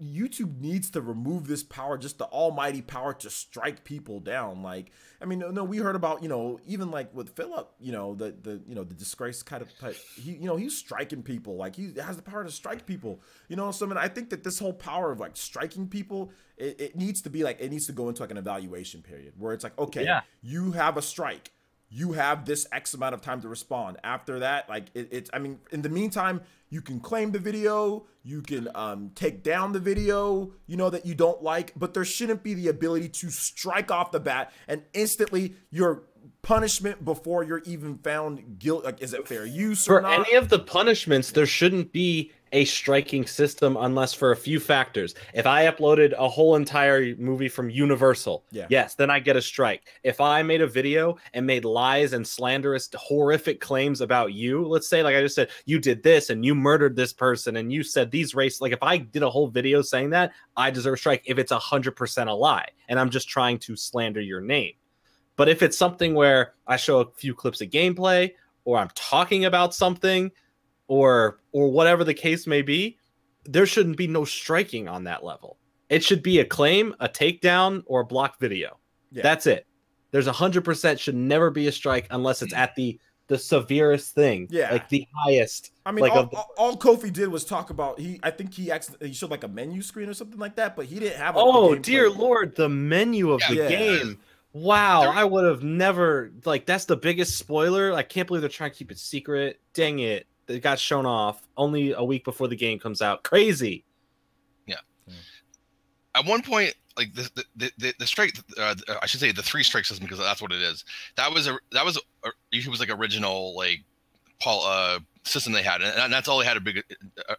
YouTube needs to remove this power, just the almighty power to strike people down. Like, I mean, no, we heard about, you know, even like with Philip, you know, the you know, the disgrace kind of type, he, you know, he's striking people, like he has the power to strike people, you know. So I mean, I think that this whole power of like striking people, it needs to be like, it needs to go into like an evaluation period where it's like, okay, you have a strike, you have this X amount of time to respond. After that, like it's, I mean, in the meantime, you can claim the video, you can take down the video, you know, that you don't like, but there shouldn't be the ability to strike off the bat and instantly your punishment before you're even found guilty. Like, is it fair use or for not? any of the punishments? There shouldn't be a striking system unless for a few factors. If I uploaded a whole entire movie from Universal, yes, then I get a strike. If I made a video and made lies and slanderous, horrific claims about you, let's say, like I just said, you did this and you murdered this person and you said these race, like if I did a whole video saying that, I deserve a strike if it's 100% a lie and I'm just trying to slander your name. But if it's something where I show a few clips of gameplay or I'm talking about something or whatever the case may be, there shouldn't be no striking on that level. It should be a claim, a takedown, or a blocked video. That's it. There's 100% should never be a strike unless it's at the severest thing, like the highest. I mean, like all Kofi did was talk about, I think he showed like a menu screen or something like that, but he didn't have. Oh dear Lord, the menu of the game. Wow, I would have never, like, that's the biggest spoiler. I can't believe they're trying to keep it secret. Dang it. It got shown off only a week before the game comes out. Crazy. Yeah. At one point, like the strike, I should say the 3 strike system, because that's what it is. That was YouTube's like original like system they had, and that's all they had a big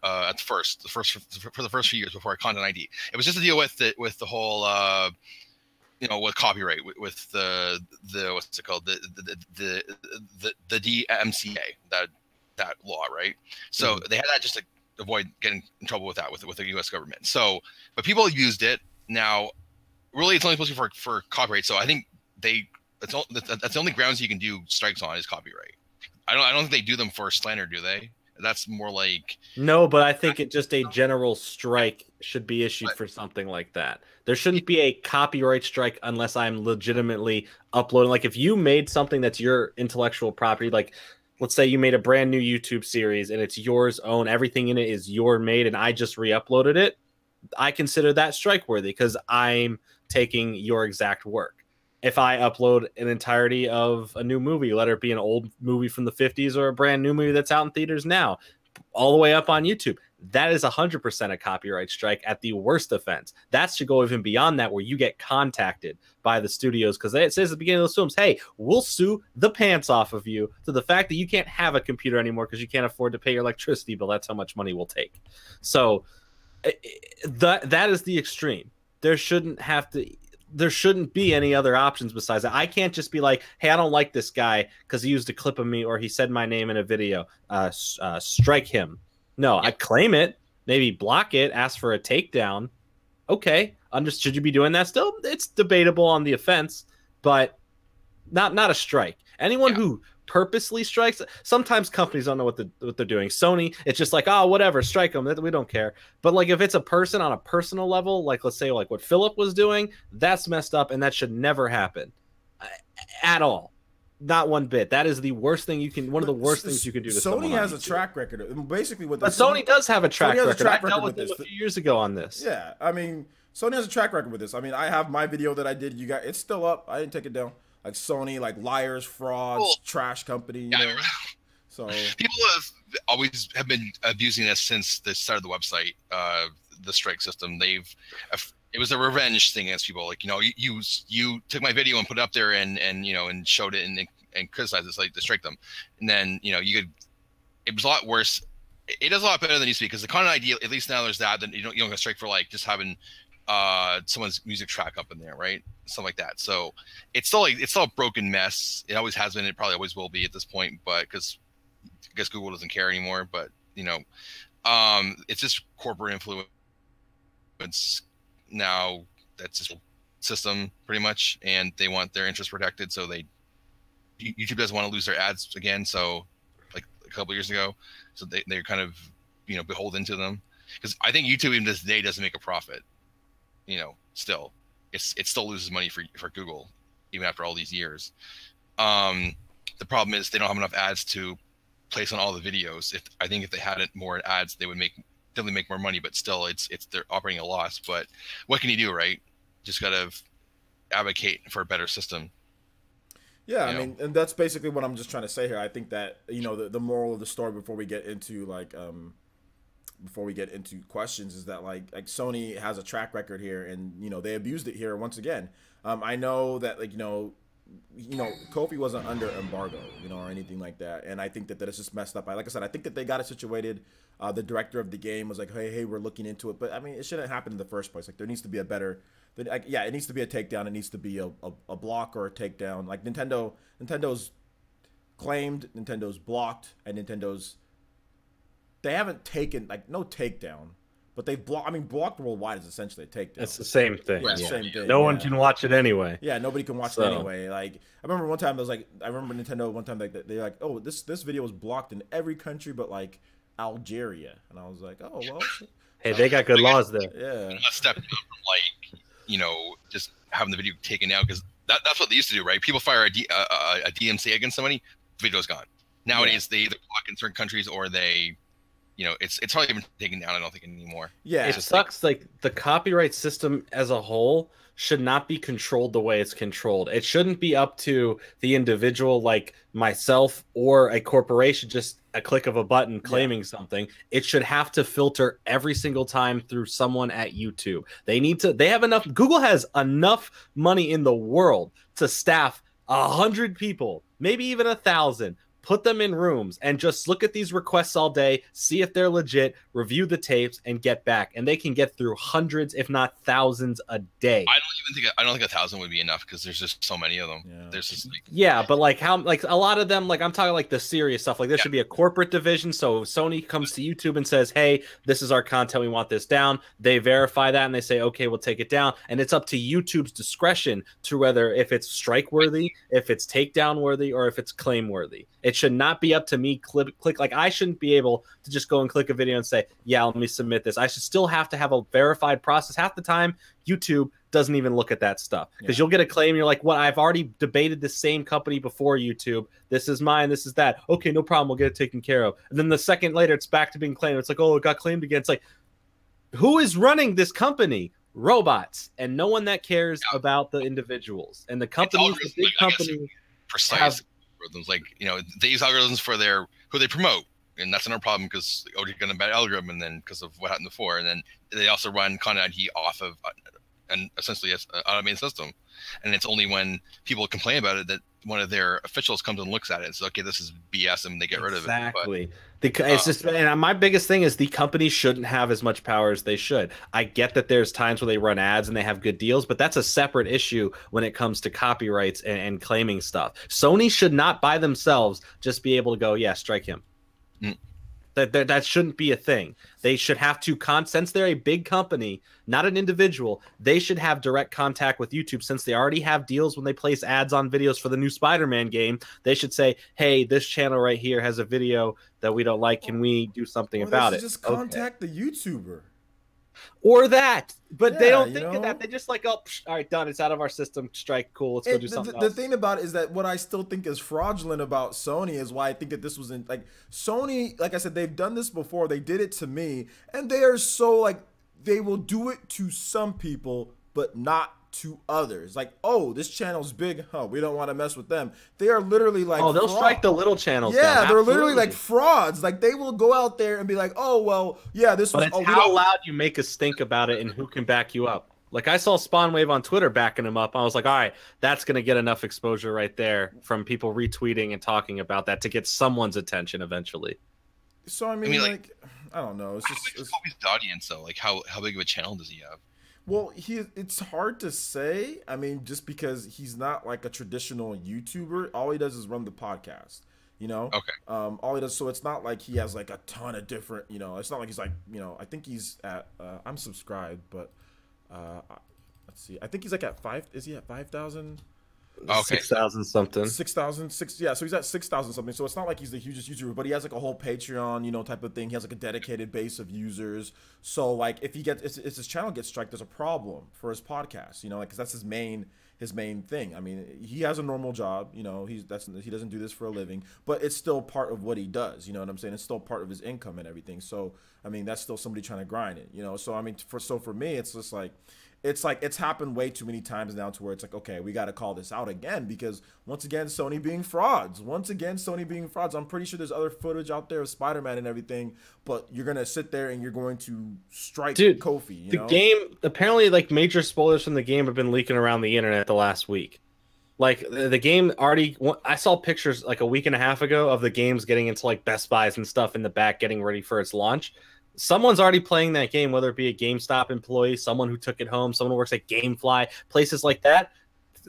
at first, for the first few years before Content ID. It was just to deal with the whole you know, with copyright, with the what's it called, the DMCA, that law, right? So they had that just to avoid getting in trouble with that with the U.S. government. So, but people used it. Now, really, it's only supposed to be for copyright. So I think that's the only grounds you can do strikes on is copyright. I don't think they do them for slander, do they? That's more like no, but I think it just a general strike should be issued for something like that. There shouldn't be a copyright strike unless I'm legitimately uploading. Like if you made something that's your intellectual property, like let's say you made a brand new YouTube series and it's yours own, everything in it is your made, and I just re-uploaded it, I consider that strike worthy because I'm taking your exact work. If I upload an entirety of a new movie, let it be an old movie from the 50s or a brand new movie that's out in theaters now, all the way up on YouTube, that is 100% a copyright strike at the worst offense. That should go even beyond that, where you get contacted by the studios because it says at the beginning of those films, hey, we'll sue the pants off of you, to the fact that you can't have a computer anymore because you can't afford to pay your electricity bill. That's how much money we'll take. So that is the extreme. There shouldn't be any other options besides that. I can't just be like, hey, I don't like this guy because he used a clip of me or he said my name in a video. Strike him. No, I claim it, maybe block it, ask for a takedown. Okay, should you be doing that still? It's debatable on the offense, but not a strike. Anyone who purposely strikes, sometimes companies don't know what they're doing. Sony, it's just like, oh, whatever, strike them, we don't care. But like if it's a person on a personal level, like let's say like what Philip was doing, that's messed up and that should never happen at all. Not one bit. That is the worst thing one of the worst things you can do to someone. Sony has a track record. Basically, what Sony does have a track record. I dealt with them a few years ago on this. Yeah, I mean, Sony has a track record with this. I mean, I have my video that I did. It's still up. I didn't take it down. Like Sony, like liars, frauds, trash company. You know? So people have been abusing this since the start of the website. The strike system. It was a revenge thing against people. Like, you know, you took my video and put it up there and you know, and showed it and criticized it, like to strike them. And then, you know, it was a lot worse. It is a lot better than it used to be because the content ID, at least now there's that, then you don't get strike for like just having someone's music track up in there, right? Something like that. So it's still a broken mess. It always has been. It probably always will be at this point, but because I guess Google doesn't care anymore. But you know, it's just corporate influence now. That's just system pretty much, and they want their interests protected. So YouTube doesn't want to lose their ads again. So like a couple years ago, so they're kind of, you know, beholden to them. because I think YouTube even this day doesn't make a profit. Still, it still loses money for Google even after all these years. The problem is they don't have enough ads to place on all the videos. I think if they had more ads, they would definitely make more money. But still, they're operating a loss. But what can you do, right? Just gotta advocate for a better system. Yeah, I mean, and that's basically what I'm just trying to say here. I think that the moral of the story before we get into questions is that like Sony has a track record here, and they abused it here once again. I know that Kofi wasn't under embargo, or anything like that, and I think that it's just messed up. Like I said, I think that they got it situated. The director of the game was like, hey, we're looking into it, but I mean, it shouldn't happen in the first place. Like there needs to be a better. Yeah, it needs to be a takedown. It needs to be a block or a takedown. Like Nintendo's claimed, Nintendo's blocked, and they haven't taken no takedown, but they've blocked. I mean, blocked worldwide is essentially a takedown. It's the same thing. Yeah, same thing. No one can watch it anyway. Yeah, nobody can watch it anyway. Like I remember one time, I remember Nintendo one time they're like, oh, this video was blocked in every country but like Algeria, and I was like, oh well. Hey, they got good laws there. Yeah. A step from just having the video taken out, because that's what they used to do, right? People fire a DMCA against somebody, video's gone. Nowadays, they either block in certain countries or they, it's hardly even taken down, I don't think, anymore. Yeah. It sucks. Like the copyright system as a whole should not be controlled the way it's controlled. It shouldn't be up to the individual like myself or a corporation, just a click of a button claiming something. It should have to filter every single time through someone at YouTube. They have enough. Google has enough money in the world to staff 100 people, maybe even 1,000. Put them in rooms and just look at these requests all day, see if they're legit, review the tapes, and get back. And they can get through hundreds, if not thousands, a day. I don't think 1,000 would be enough, because there's just so many of them. Yeah. There's just but like a lot of them, like I'm talking like the serious stuff. Like there should be a corporate division. So Sony comes to YouTube and says, "Hey, this is our content. We want this down." They verify that and they say, "Okay, we'll take it down." And it's up to YouTube's discretion to whether if it's strike worthy, if it's takedown worthy, or if it's claim worthy. It should not be up to me. Click. Like I shouldn't be able to just go and click a video and say, "Yeah, let me submit this." I should still have to have a verified process. Half the time, YouTube doesn't even look at that stuff, because you'll get a claim. You're like, "What? I've already debated the same company before YouTube. This is mine. This is that. Okay, no problem. We'll get it taken care of." And then the second later, it's back to being claimed. It's like, "Oh, it got claimed again." It's like, who is running this company? Robots, and no one that cares about the individuals and the companies. The big companies precise algorithms. Like they use algorithms for who they promote, and that's another problem, because you're going to bad algorithm, and then because of what happened before, and then they also run content ID off of and essentially an automated system, and it's only when people complain about it that one of their officials comes and looks at it and says, "Okay, this is BS," and they get rid of it. Exactly. It's just, and my biggest thing is the company shouldn't have as much power as they should. I get that there's times where they run ads and they have good deals, but that's a separate issue when it comes to copyrights and claiming stuff. Sony should not by themselves just be able to go, "Yeah, strike him." That shouldn't be a thing. They should have to, since they're a big company, not an individual, they should have direct contact with YouTube, since they already have deals when they place ads on videos for the new Spider-Man game. They should say, "Hey, this channel right here has a video that we don't like. Can we do something about it?" Just contact the YouTuber. Or that, but they don't think of that. They just like, "Oh, all right, done. It's out of our system. Strike. Cool. Let's go do something else." The thing about it is that what I still think is fraudulent about Sony is why I think that this was like Sony. Like I said, they've done this before. They did it to me, and they are so like they will do it to some people, but not to others. Like, "Oh, this channel's big, we don't want to mess with them." They are literally like, "Oh, they'll strike the little channels." Yeah, they're literally like frauds. Like they will go out there and be like, "Oh, well, yeah, this was." But it's how loud you make us think about it and who can back you up. Like I saw Spawnwave on Twitter backing him up. I was like, "All right, that's gonna get enough exposure right there from people retweeting and talking about that to get someone's attention eventually." So I mean like I don't know. It's just Kobe's audience though. Like how big of a channel does he have? Well, it's hard to say. I mean, just because he's not like a traditional YouTuber, all he does is run the podcast. Okay. All he does, so it's not like he has like a ton of different. It's not like he's like I think he's at. I'm subscribed, but let's see. I think he's like at 5. Is he at 5,000? Okay. 6,000 something. 6,000, yeah. So he's at 6,000 something. So it's not like he's the hugest YouTuber, but he has like a whole Patreon, you know, type of thing. He has like a dedicated base of users. So like, if he gets, if his channel gets striked, there's a problem for his podcast, you know, like, because that's his main thing. I mean, he has a normal job, you know. He doesn't do this for a living, but it's still part of what he does. You know what I'm saying? It's still part of his income and everything. So I mean, that's still somebody trying to grind it, you know. So I mean, for me, it's just like. It's happened way too many times now to where it's like, okay, we got to call this out again, because once again, Sony being frauds. I'm pretty sure there's other footage out there of Spider-Man and everything, but you're going to sit there and you're going to strike Kofi, you know? Game, apparently, like, major spoilers from the game have been leaking around the internet the last week. Like, the game already, I saw pictures like a week and a half ago of the games getting into like Best Buys and stuff in the back, getting ready for its launch. Someone's already playing that game, whether it be a GameStop employee, someone who took it home, someone who works at GameFly, places like that.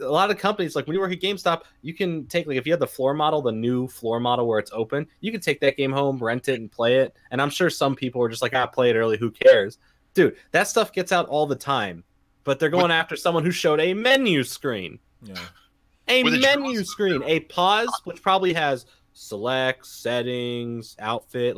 A lot of companies, like when you work at GameStop, you can take, like, if you have the floor model, the new floor model where it's open, you can take that game home, rent it, and play it. And I'm sure some people are just like, play it early, who cares? Dude, that stuff gets out all the time. But they're going after someone who showed a menu screen. Yeah. A menu screen. A pause, which probably has select, settings, outfit.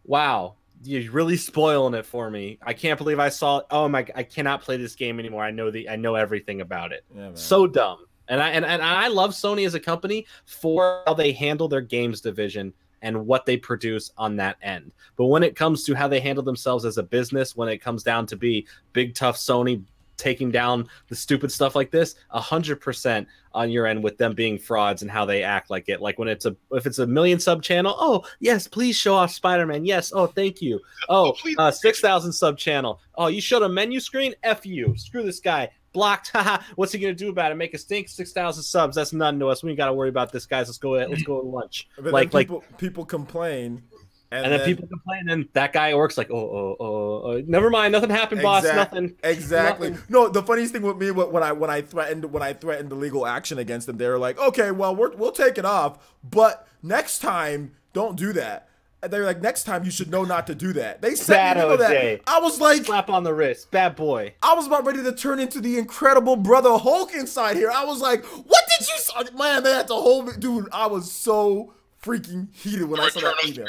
Wow, you're really spoiling it for me. I can't believe I saw. Oh my! I cannot play this game anymore. I know everything about it. Yeah, so dumb. And I love Sony as a company for how they handle their games division and what they produce on that end. But when it comes to how they handle themselves as a business, when it comes down to be big tough Sony taking down the stupid stuff like this, 100% on your end with them being frauds and how they act like it. Like when if it's a million sub channel, oh yes, please show off Spider-Man. Yes, oh thank you. Oh, 6,000 sub channel. Oh, you showed a menu screen? F you. Screw this guy. Blocked. Haha. What's he gonna do about it? Make a stink? 6,000 subs. That's nothing to us. We ain't gotta worry about this, guys. Let's go to lunch. But people complain. And then people complain, and that guy works like, never mind, nothing happened, boss, nothing. Exactly. Nothing. No, the funniest thing with me, when I threatened the legal action against them, they were like, okay, well, we'll take it off, but next time, don't do that. And they were like, next time you should know not to do that. They said that. I was like, slap on the wrist, bad boy. I was about ready to turn into the Incredible Brother Hulk inside here. I was like, what did you? Man, they had to hold me, dude. I was so freaking heated when I saw that email.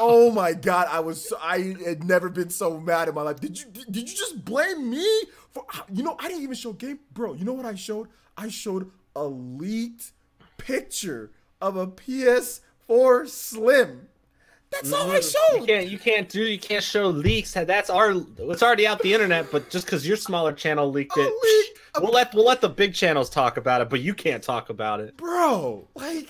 Oh my god, I had never been so mad in my life. Did you just blame me for, you know, I didn't even show game, bro. You know what I showed? I showed a leaked picture of a PS4 Slim. That's all I showed. You can't show leaks. It's already out the internet, but just because your smaller channel leaked it, we'll let the big channels talk about it, but you can't talk about it. Bro, like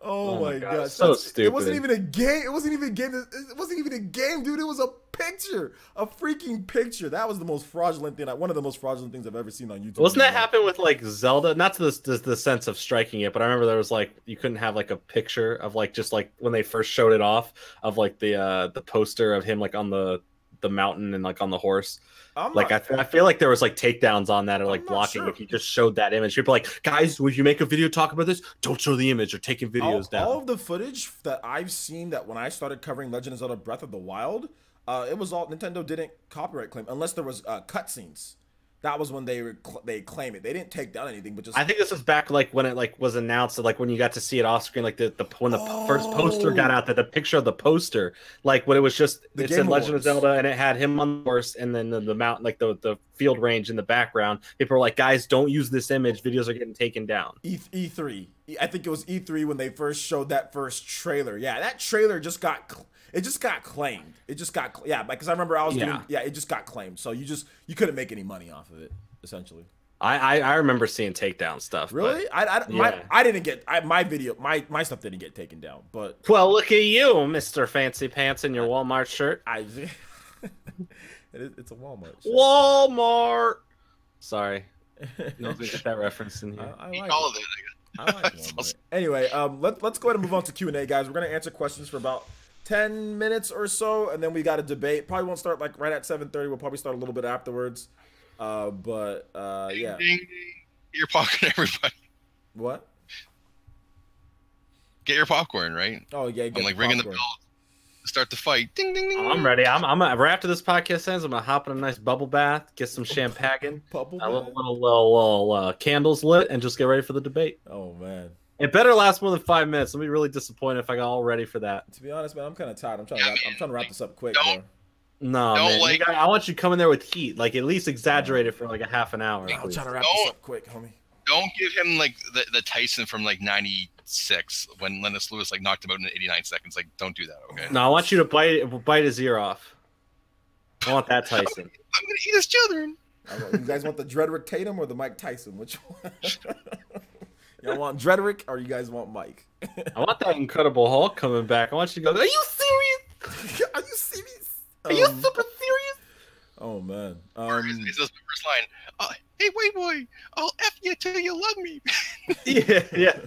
Oh my god, so stupid. It wasn't even a game. It wasn't even a game, dude. It was a picture, a freaking picture. That was the most fraudulent thing. One of the most fraudulent things I've ever seen on YouTube. Wasn't that happen with like Zelda? Not to the sense of striking it, but I remember there was like you couldn't have like a picture of like just like when they first showed it off of like the poster of him like on the mountain and like on the horse. I feel like there was like takedowns on that or like blocking if you just showed that image. People are like, guys, would you make a video talk about this? Don't show the image or taking videos down. All of the footage that I've seen that when I started covering Legend of Zelda Breath of the Wild, it was all Nintendo didn't copyright claim unless there was cutscenes. That was when they claim it. They didn't take down anything, but just. I think this was back like when it like was announced, like when you got to see it off screen, like when the first poster got out, the picture of the poster, like when it was just it said Legend of Zelda and it had him on the horse and then the mountain, like the field range in the background. People were like, guys, don't use this image. Videos are getting taken down. E3, I think it was E3 when they first showed that first trailer. Yeah, that trailer just got claimed. It just got because I remember I was doing it just got claimed. So you couldn't make any money off of it essentially. I remember seeing takedown stuff. Really? I didn't get my stuff didn't get taken down. But well, look at you, Mr. Fancy Pants in your Walmart shirt. It's a Walmart shirt. Walmart. Sorry, don't get that reference in here. I like Walmart. Anyway, let's go ahead and move on to Q&A, guys. We're gonna answer questions for about 10 minutes or so, and then we got a debate. Probably won't start like right at 7:30. We'll probably start a little bit afterwards. Yeah. Ding, ding. Get your popcorn, everybody. What? Get your popcorn, right? Oh yeah. I'm like ringing the bell. Start the fight. Ding ding ding. I'm ready. I'm right after this podcast ends. I'm gonna hop in a nice bubble bath, get some champagne, Bubble a bath? little candles lit, and just get ready for the debate. Oh man. It better last more than 5 minutes. I'll be really disappointed if I got all ready for that. To be honest, man, I'm kind of tired. I'm trying to wrap this up quick, Don't- bro. No, Don't man. like- I want you coming there with heat, like at least exaggerate it for like a half an hour. I'm please. trying to wrap this up quick, homie. Don't give him like the Tyson from like '96 when Lennox Lewis like knocked him out in 89 seconds. Like, don't do that, okay? No, I want you to bite his ear off. I want that Tyson. I'm gonna eat his children. You guys want the Dredrick Tatum or the Mike Tyson? Which one? Y'all want Dredrick or you guys want Mike? I want that Incredible Hulk coming back. I want you to go, are you serious? Are you serious? Are you super serious? Oh man. He says the first line. Hey, white boy, I'll F you till you love me. yeah.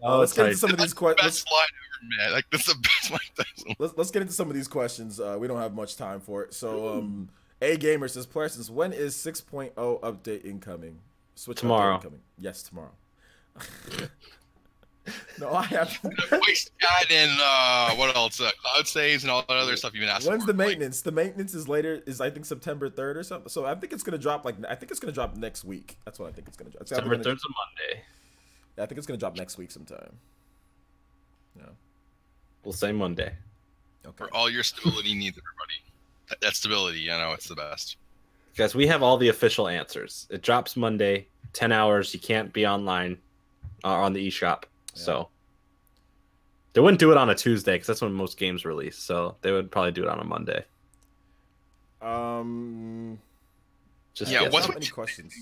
Let's get into some of these questions. Best line ever, man. Like, this is the best Mike Tyson. Let's get into some of these questions. We don't have much time for it. So, A Gamer says, player, since when is 6.0 update incoming? Switch Tomorrow. Update incoming. Yes, tomorrow. No, I have. Voice chat and what else? Cloud saves and all that other stuff you've been asking. When's for. the maintenance? The maintenance is later. Is I think September 3rd or something. So I think it's gonna drop. I think it's gonna drop next week. That's what I think it's gonna drop. September 3rd's a Monday. Yeah, I think it's gonna drop next week sometime. Yeah. We'll say Monday. Okay. For all your stability needs, everybody. That stability, you know, it's the best. Guys, we have all the official answers. It drops Monday, 10 hours. You can't be online on the eShop. Yeah. So they wouldn't do it on a Tuesday because that's when most games release. So they would probably do it on a Monday. Just Yeah, guess. what's How with many questions?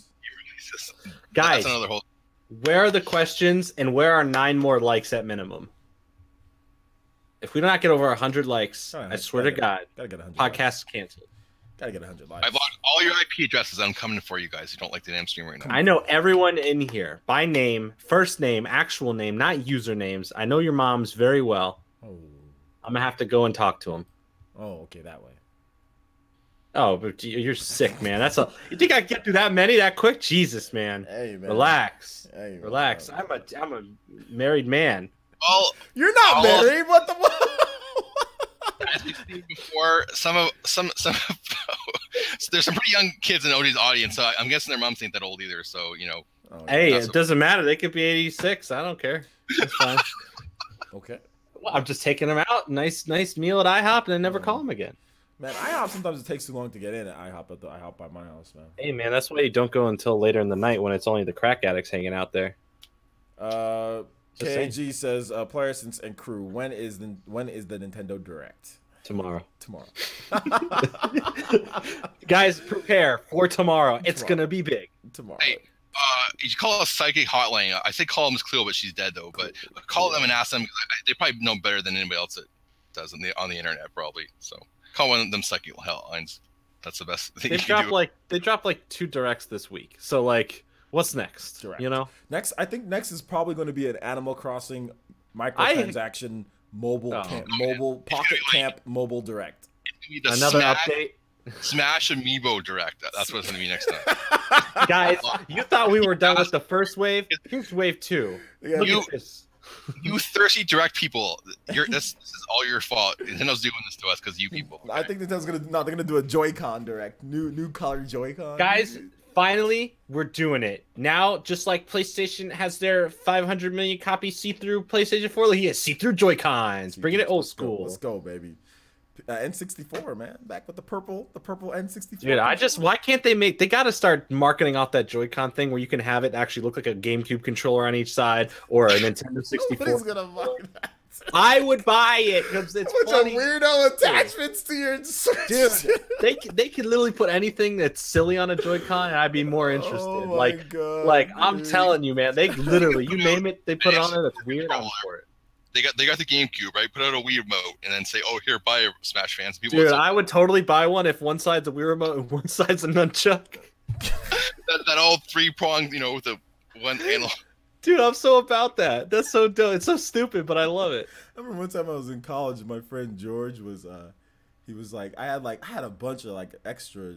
Guys, That's another whole. where are the questions and where are 9 more likes at minimum? If we do not get over 100 likes, All right, I swear to God, Gotta get 100. podcast is canceled. Gotta get 100 likes. I've logged all your IP addresses. I'm coming for you guys. You don't like the damn stream right now. I know everyone in here by name, first name, actual name, not usernames. I know your moms very well. Oh. I'm gonna have to go and talk to them. Oh, okay, that way. Oh, but you're sick, man. That's a. You think I can get through that many that quick? Jesus, man. Hey, man. Relax. Hey, man. Relax. I'm a married man. Well, You're not married. What the? as we've seen before, some there's some pretty young kids in Odie's audience, so I'm guessing their moms ain't that old either. So you know. Oh, Hey, That's it doesn't matter. They could be 86. I don't care. That's fine. Okay. Well, I'm just taking them out. Nice meal at IHOP, and then never call them again. Man, IHOP sometimes it takes too long to get in at IHOP at the IHOP by my house, man. Hey, man, that's why you don't go until later in the night when it's only the crack addicts hanging out there. Just KG says, players and crew, when is the Nintendo Direct? Tomorrow. Tomorrow. Guys, prepare for tomorrow. It's Tomorrow. gonna be big. Tomorrow. Hey, you should call a psychic hotline. I say call Miss Cleo, but she's dead though. But call them and ask them. They probably know better than anybody else that does on the internet, probably. So call one of them psychic hotlines. That's the best thing They you can do. dropped like 2 directs this week. So like, what's next? Direct. You know? I think next is probably going to be an Animal Crossing microtransaction mobile pocket camp mobile direct. The Another update. Smash Amiibo Direct. That's what it's gonna be next time. Guys, you thought we were done with the first wave? Here's wave 2. Yeah, Look you- at this. You thirsty direct people. This is all your fault. Nintendo's doing this to us because you people. I think Nintendo's they're gonna do a Joy-Con direct, new color Joy-Con. Guys, finally, we're doing it. Now, just like PlayStation has their 500 million copy see-through PlayStation 4, he has see-through Joy-Cons. Bringing it old school. Let's go, baby. N64, man, back with the purple N64. Dude, why can't they gotta start marketing off that Joy-Con thing where you can have it actually look like a GameCube controller on each side or a Nintendo 64. Nobody's gonna buy that. I would buy it because it's Bunch funny. of weirdo attachments to your Switch. Dude, they could literally put anything that's silly on a Joy-Con and I'd be more interested. Oh my like, God, I'm dude. telling you, man, they literally, you name it, they put it on there that's weird, I'm for it. They got the GameCube, right? Put out a Wii remote and then say, "Oh, here, buy a Smash fans." People Dude, would say, I would totally buy one if one side's a Wii remote and one side's a nunchuck. that old 3-pronged, with the one handle. Dude, I'm so about that. That's so dope. It's so stupid, but I love it. I remember one time I was in college, my friend George was he was like I had a bunch of like extra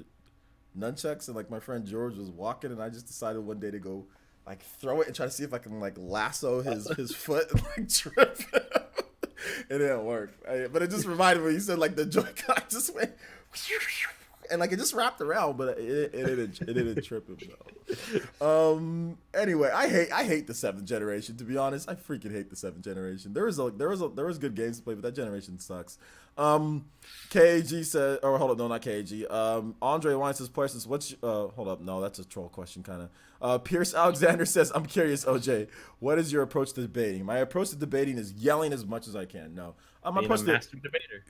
nunchucks, and like my friend George was walking, and I just decided one day to go like throw it and try to see if I can like lasso his foot and like trip him. It didn't work. But it just reminded me. You said like the Joy-Con just went, and like it just wrapped around, but it didn't trip him though. Anyway, I hate the 7th generation. To be honest, I freaking hate the 7th generation. There was good games to play, but that generation sucks. KAG said, or hold up, no, not KAG. Andre Wine says, "Parsons, what's hold up, no, that's a troll question, kind of." Pierce Alexander says, "I'm curious, OJ, what is your approach to debating?" My approach to debating is yelling as much as I can. No, my approach master debater.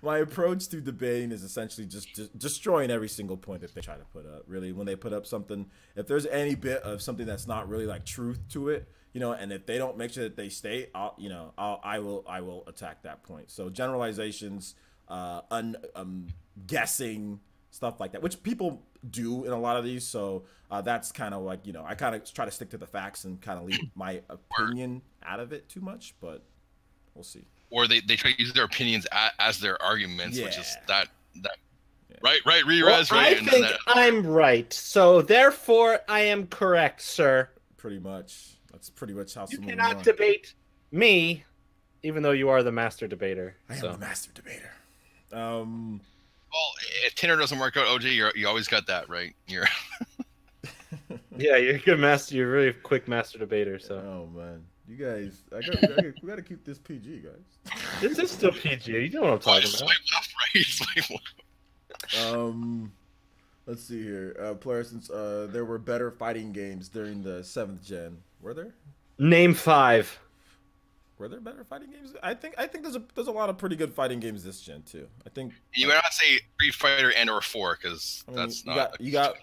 My approach to debating is essentially just destroying every single point that they try to put up. Really, when they put up something, if there's any bit of something that's not really like truth to it, you know, and if they don't make sure that they state, I will attack that point. So generalizations, guessing, stuff like that, which people do in a lot of these. So that's kind of like, I kind of try to stick to the facts and kind of leave my opinion out of it too much, but we'll see. Or they try to use their opinions as their arguments, which is that. Yeah. Right, Re-Res, right? I think I'm right, so therefore I am correct, sir. Pretty much. That's pretty much how you cannot debate me, even though you are the master debater. I am the master debater. Well, if Tinder doesn't work out, OJ, you always got that, right? You're yeah, you're a good master. You're a really quick master debater. So. Oh man, you guys, we gotta keep this PG, guys. This is still PG. You know what I'm talking about. Swipe left. Let's see here. Player, since there were better fighting games during the 7th gen, were there? Name 5. Were there better fighting games? I think there's a lot of pretty good fighting games this gen too. I think you might not say Street Fighter and or 4 because that's not. You got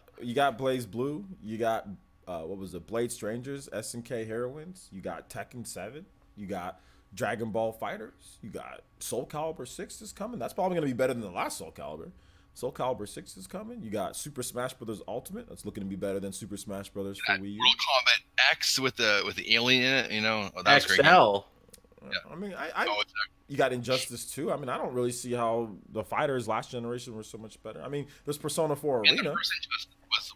Blaze Blue. You got what was it? Blade Strangers, SNK Heroines. You got Tekken 7. You got Dragon Ball Fighters. You got Soul Calibur 6 is coming. That's probably gonna be better than the last Soul Calibur. Soul Calibur 6 is coming. You got Super Smash Bros. Ultimate. That's looking to be better than Super Smash Bros. For Wii U. Mortal Kombat X with the alien in it. That was XL. Great. Yeah. I mean, you got Injustice 2. I mean, I don't really see how the fighters last generation were so much better. I mean, there's Persona 4 Arena. And the first Injustice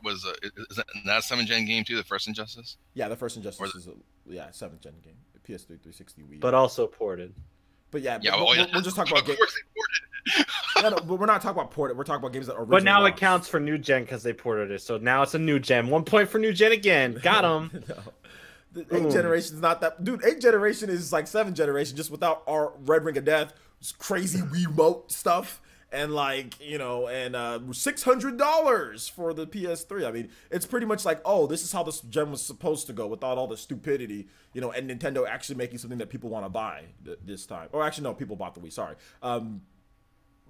was is that 7th gen game too? The first Injustice. Yeah, the first Injustice is 7th gen game. PS3, 360, Wii. But also ported. But yeah, we're just talking about games. No, but we're not talking about ported. We're talking about games that are original. But now it counts for new gen because they ported it. So now it's a new gen. 1 point for new gen again. Got him. No. The 8th generation is not that. Dude, 8th generation is like 7th generation, just without our Red Ring of Death, crazy remote stuff, and like, and $600 for the PS3. I mean, it's pretty much like, oh, this is how this gen was supposed to go without all the stupidity, and Nintendo actually making something that people want to buy this time. Or actually, no, people bought the Wii, sorry.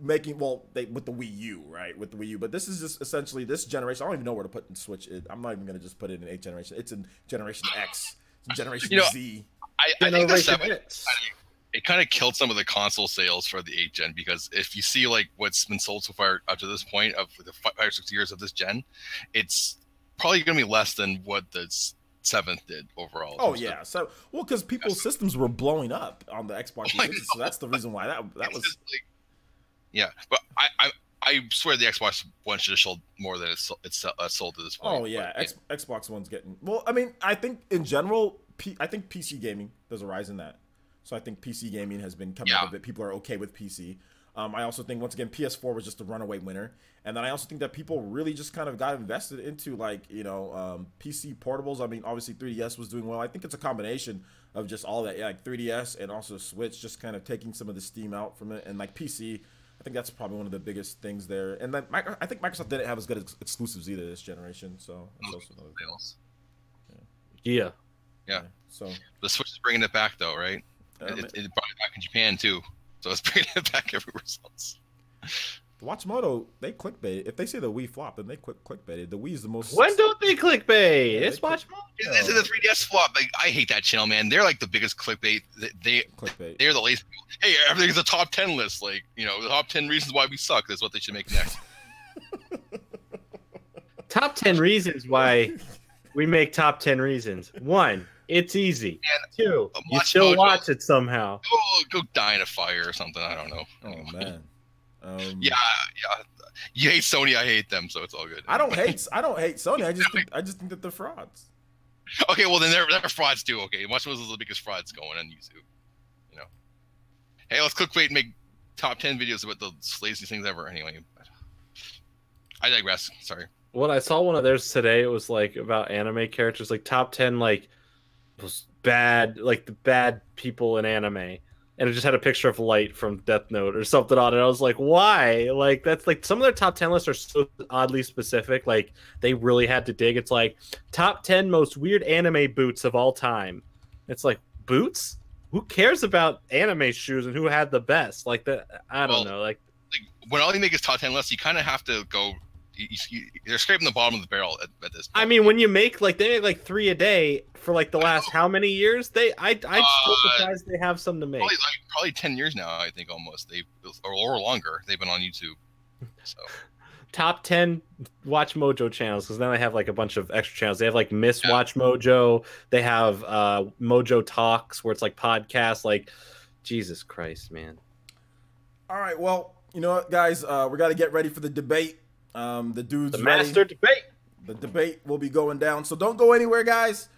With the Wii U, right? With the Wii U. But this is just essentially this generation. I don't even know where to put in Switch. I'm not even going to just put it in 8th generation. It's in Generation X. It's in Generation Z. I think the 7th, it kind of killed some of the console sales for the 8th gen, because if you see like what's been sold so far up to this point of the 5 or 6 years of this gen, it's probably going to be less than what the 7th did overall. Oh yeah, because people's systems were blowing up on the Xbox 360, so that's the reason why that was. Yeah, but I swear the Xbox One should have sold more than it's sold to this point. Oh yeah, Xbox One's getting. Well, I mean, I think in general, I think PC gaming, there's a rise in that. So I think PC gaming has been coming up a bit. People are okay with PC. I also think, once again, PS4 was just a runaway winner. And then I also think that people really just kind of got invested into, like, PC portables. I mean, obviously 3DS was doing well. I think it's a combination of just all that, like 3DS and also Switch, just kind of taking some of the steam out from it. And like PC, I think that's probably one of the biggest things there. And then I think Microsoft didn't have as good exclusives either this generation. So that's also another thing. Yeah. So the Switch is bringing it back, though, right? It brought it back in Japan too, so it's bringing it back everywhere else. Watchmoto, they clickbait. If they say the Wii flop, then they clickbaited. The Wii is the most. When don't they clickbait? Yeah, it's Watchmoto. It's the 3DS flop. Like, I hate that channel, man. They're like the biggest clickbait. They're the lazy. Hey, everything's a top 10 list. Like, the top 10 reasons why we suck. That's what they should make next. Top 10 reasons why we make top 10 reasons. 1, it's easy. And 2, you still watch it somehow. Go die in a fire or something. I don't know. Oh man. Yeah. You hate Sony. I hate them, so it's all good. I don't hate Sony. I just think that they're frauds. Okay, well then they're frauds too. Okay, Watchmoto is the biggest frauds going on YouTube. You know, hey, let's clickbait and make top 10 videos about the laziest things ever. Anyway, I digress. Sorry. When I saw one of theirs today, it was like about anime characters, like top 10 like those bad, like the bad people in anime, and it just had a picture of Light from Death Note or something on it. I was like, why? Like that's like some of their top 10 lists are so oddly specific. Like they really had to dig. It's like top 10 most weird anime boots of all time. It's like boots. Who cares about anime shoes and who had the best? Like that, I don't know. Like when all you make is top 10 lists, you kind of have to go. They're scraping the bottom of the barrel at this point. I mean, when you make like they make like 3 a day for like the last how many years? I'm still surprised they have some to make. Probably 10 years now. I think almost or longer. They've been on YouTube. So top 10 Watch Mojo channels, because then they have like a bunch of extra channels. They have like Miss Watch Mojo. They have Mojo Talks, where it's like podcasts. Like Jesus Christ, man. All right, well, you know what, guys, we got to get ready for the debate. The dude's the ready. master debate. The debate will be going down, so don't go anywhere, guys.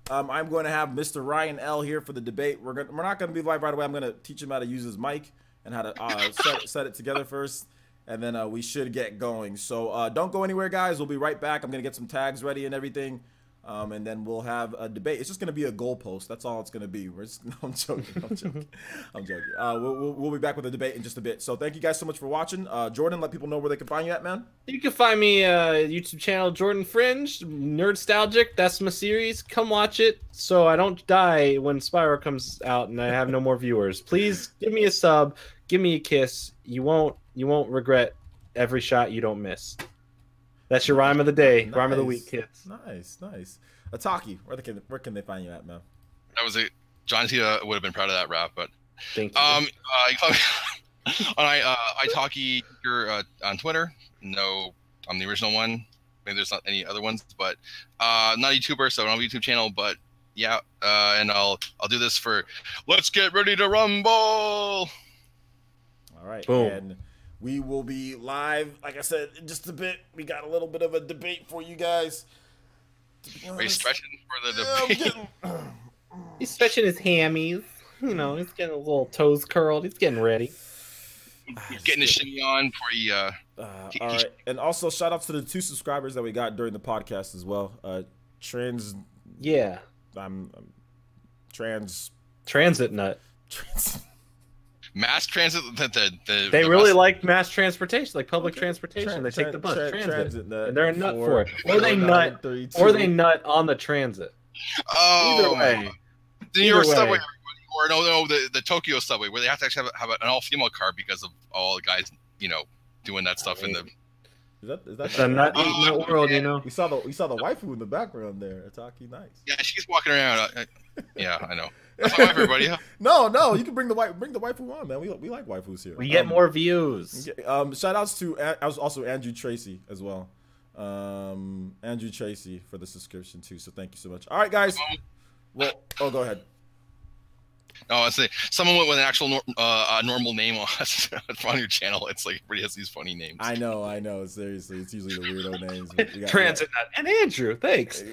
I'm going to have Mr. Ryan L here for the debate. We're not going to be live right away. I'm going to teach him how to use his mic and how to set it together first, and then we should get going. So don't go anywhere, guys. We'll be right back. I'm going to get some tags ready and everything, and then we'll have a debate. It's just going to be a goalpost. That's all it's going to be. No, I'm joking. I'm joking. We'll be back with the debate in just a bit. So thank you guys so much for watching. Jordan, let people know where they can find you at, man. You can find me YouTube channel Jordan Fringe, Nerdstalgic. That's my series. Come watch it so I don't die when Spyro comes out and I have no more viewers. Please give me a sub, give me a kiss. You won't regret every shot you don't miss. That's your rhyme of the day, nice. Rhyme of the week, kids. Nice. Ataki, where can they find you at, man? That was it. John Cena would have been proud of that rap, but thank you. You call me on Itaki here on Twitter. No, I'm the original one. Maybe there's not any other ones, but not a YouTuber, so I don't have a YouTube channel. But yeah, and I'll do this for. Let's get ready to rumble. All right. Boom. And we will be live, like I said, in just a bit. We got a little bit of a debate for you guys. Are you stretching for the debate? He's stretching his hammies. You know, he's getting a little toes curled. He's getting ready. He's getting his shimmy on for you. All right. And also, shout out to the 2 subscribers that we got during the podcast as well. Yeah. I'm Transit nut. Mass transit. They really like mass transportation, like public transportation. They take the bus, transit, and they're a nut for it. Or they nut on the transit. Oh, either way. The New York subway, or no, the Tokyo subway, where they have to actually have an all-female car because of all the guys, doing that stuff in the. Is that the nut world, you know? We saw the waifu in the background there. Ataki, nice. Yeah, she's walking around. Yeah, I know. That's my wife, everybody. Huh? No, you can bring the waifu on, man. We like waifus here. We get more views. Shout outs to also Andrew Tracy as well. Andrew Tracy for the subscription too. So thank you so much. All right, guys. Well, go ahead. Oh, I say someone with an actual normal name on your channel. It's like everybody has these funny names. I know. Seriously, it's usually the weirdo names. Transit nut and Andrew. Thanks.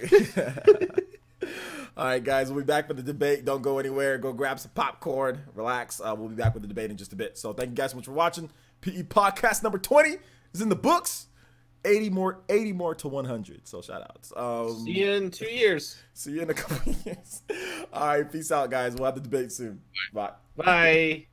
All right, guys, we'll be back for the debate. Don't go anywhere. Go grab some popcorn. Relax. We'll be back with the debate in just a bit. So thank you guys so much for watching. PE Podcast number 20 is in the books. 80 more to 100. So shout outs. See you in 2 years. See you in a couple of years. All right, peace out, guys. We'll have the debate soon. Bye. Bye.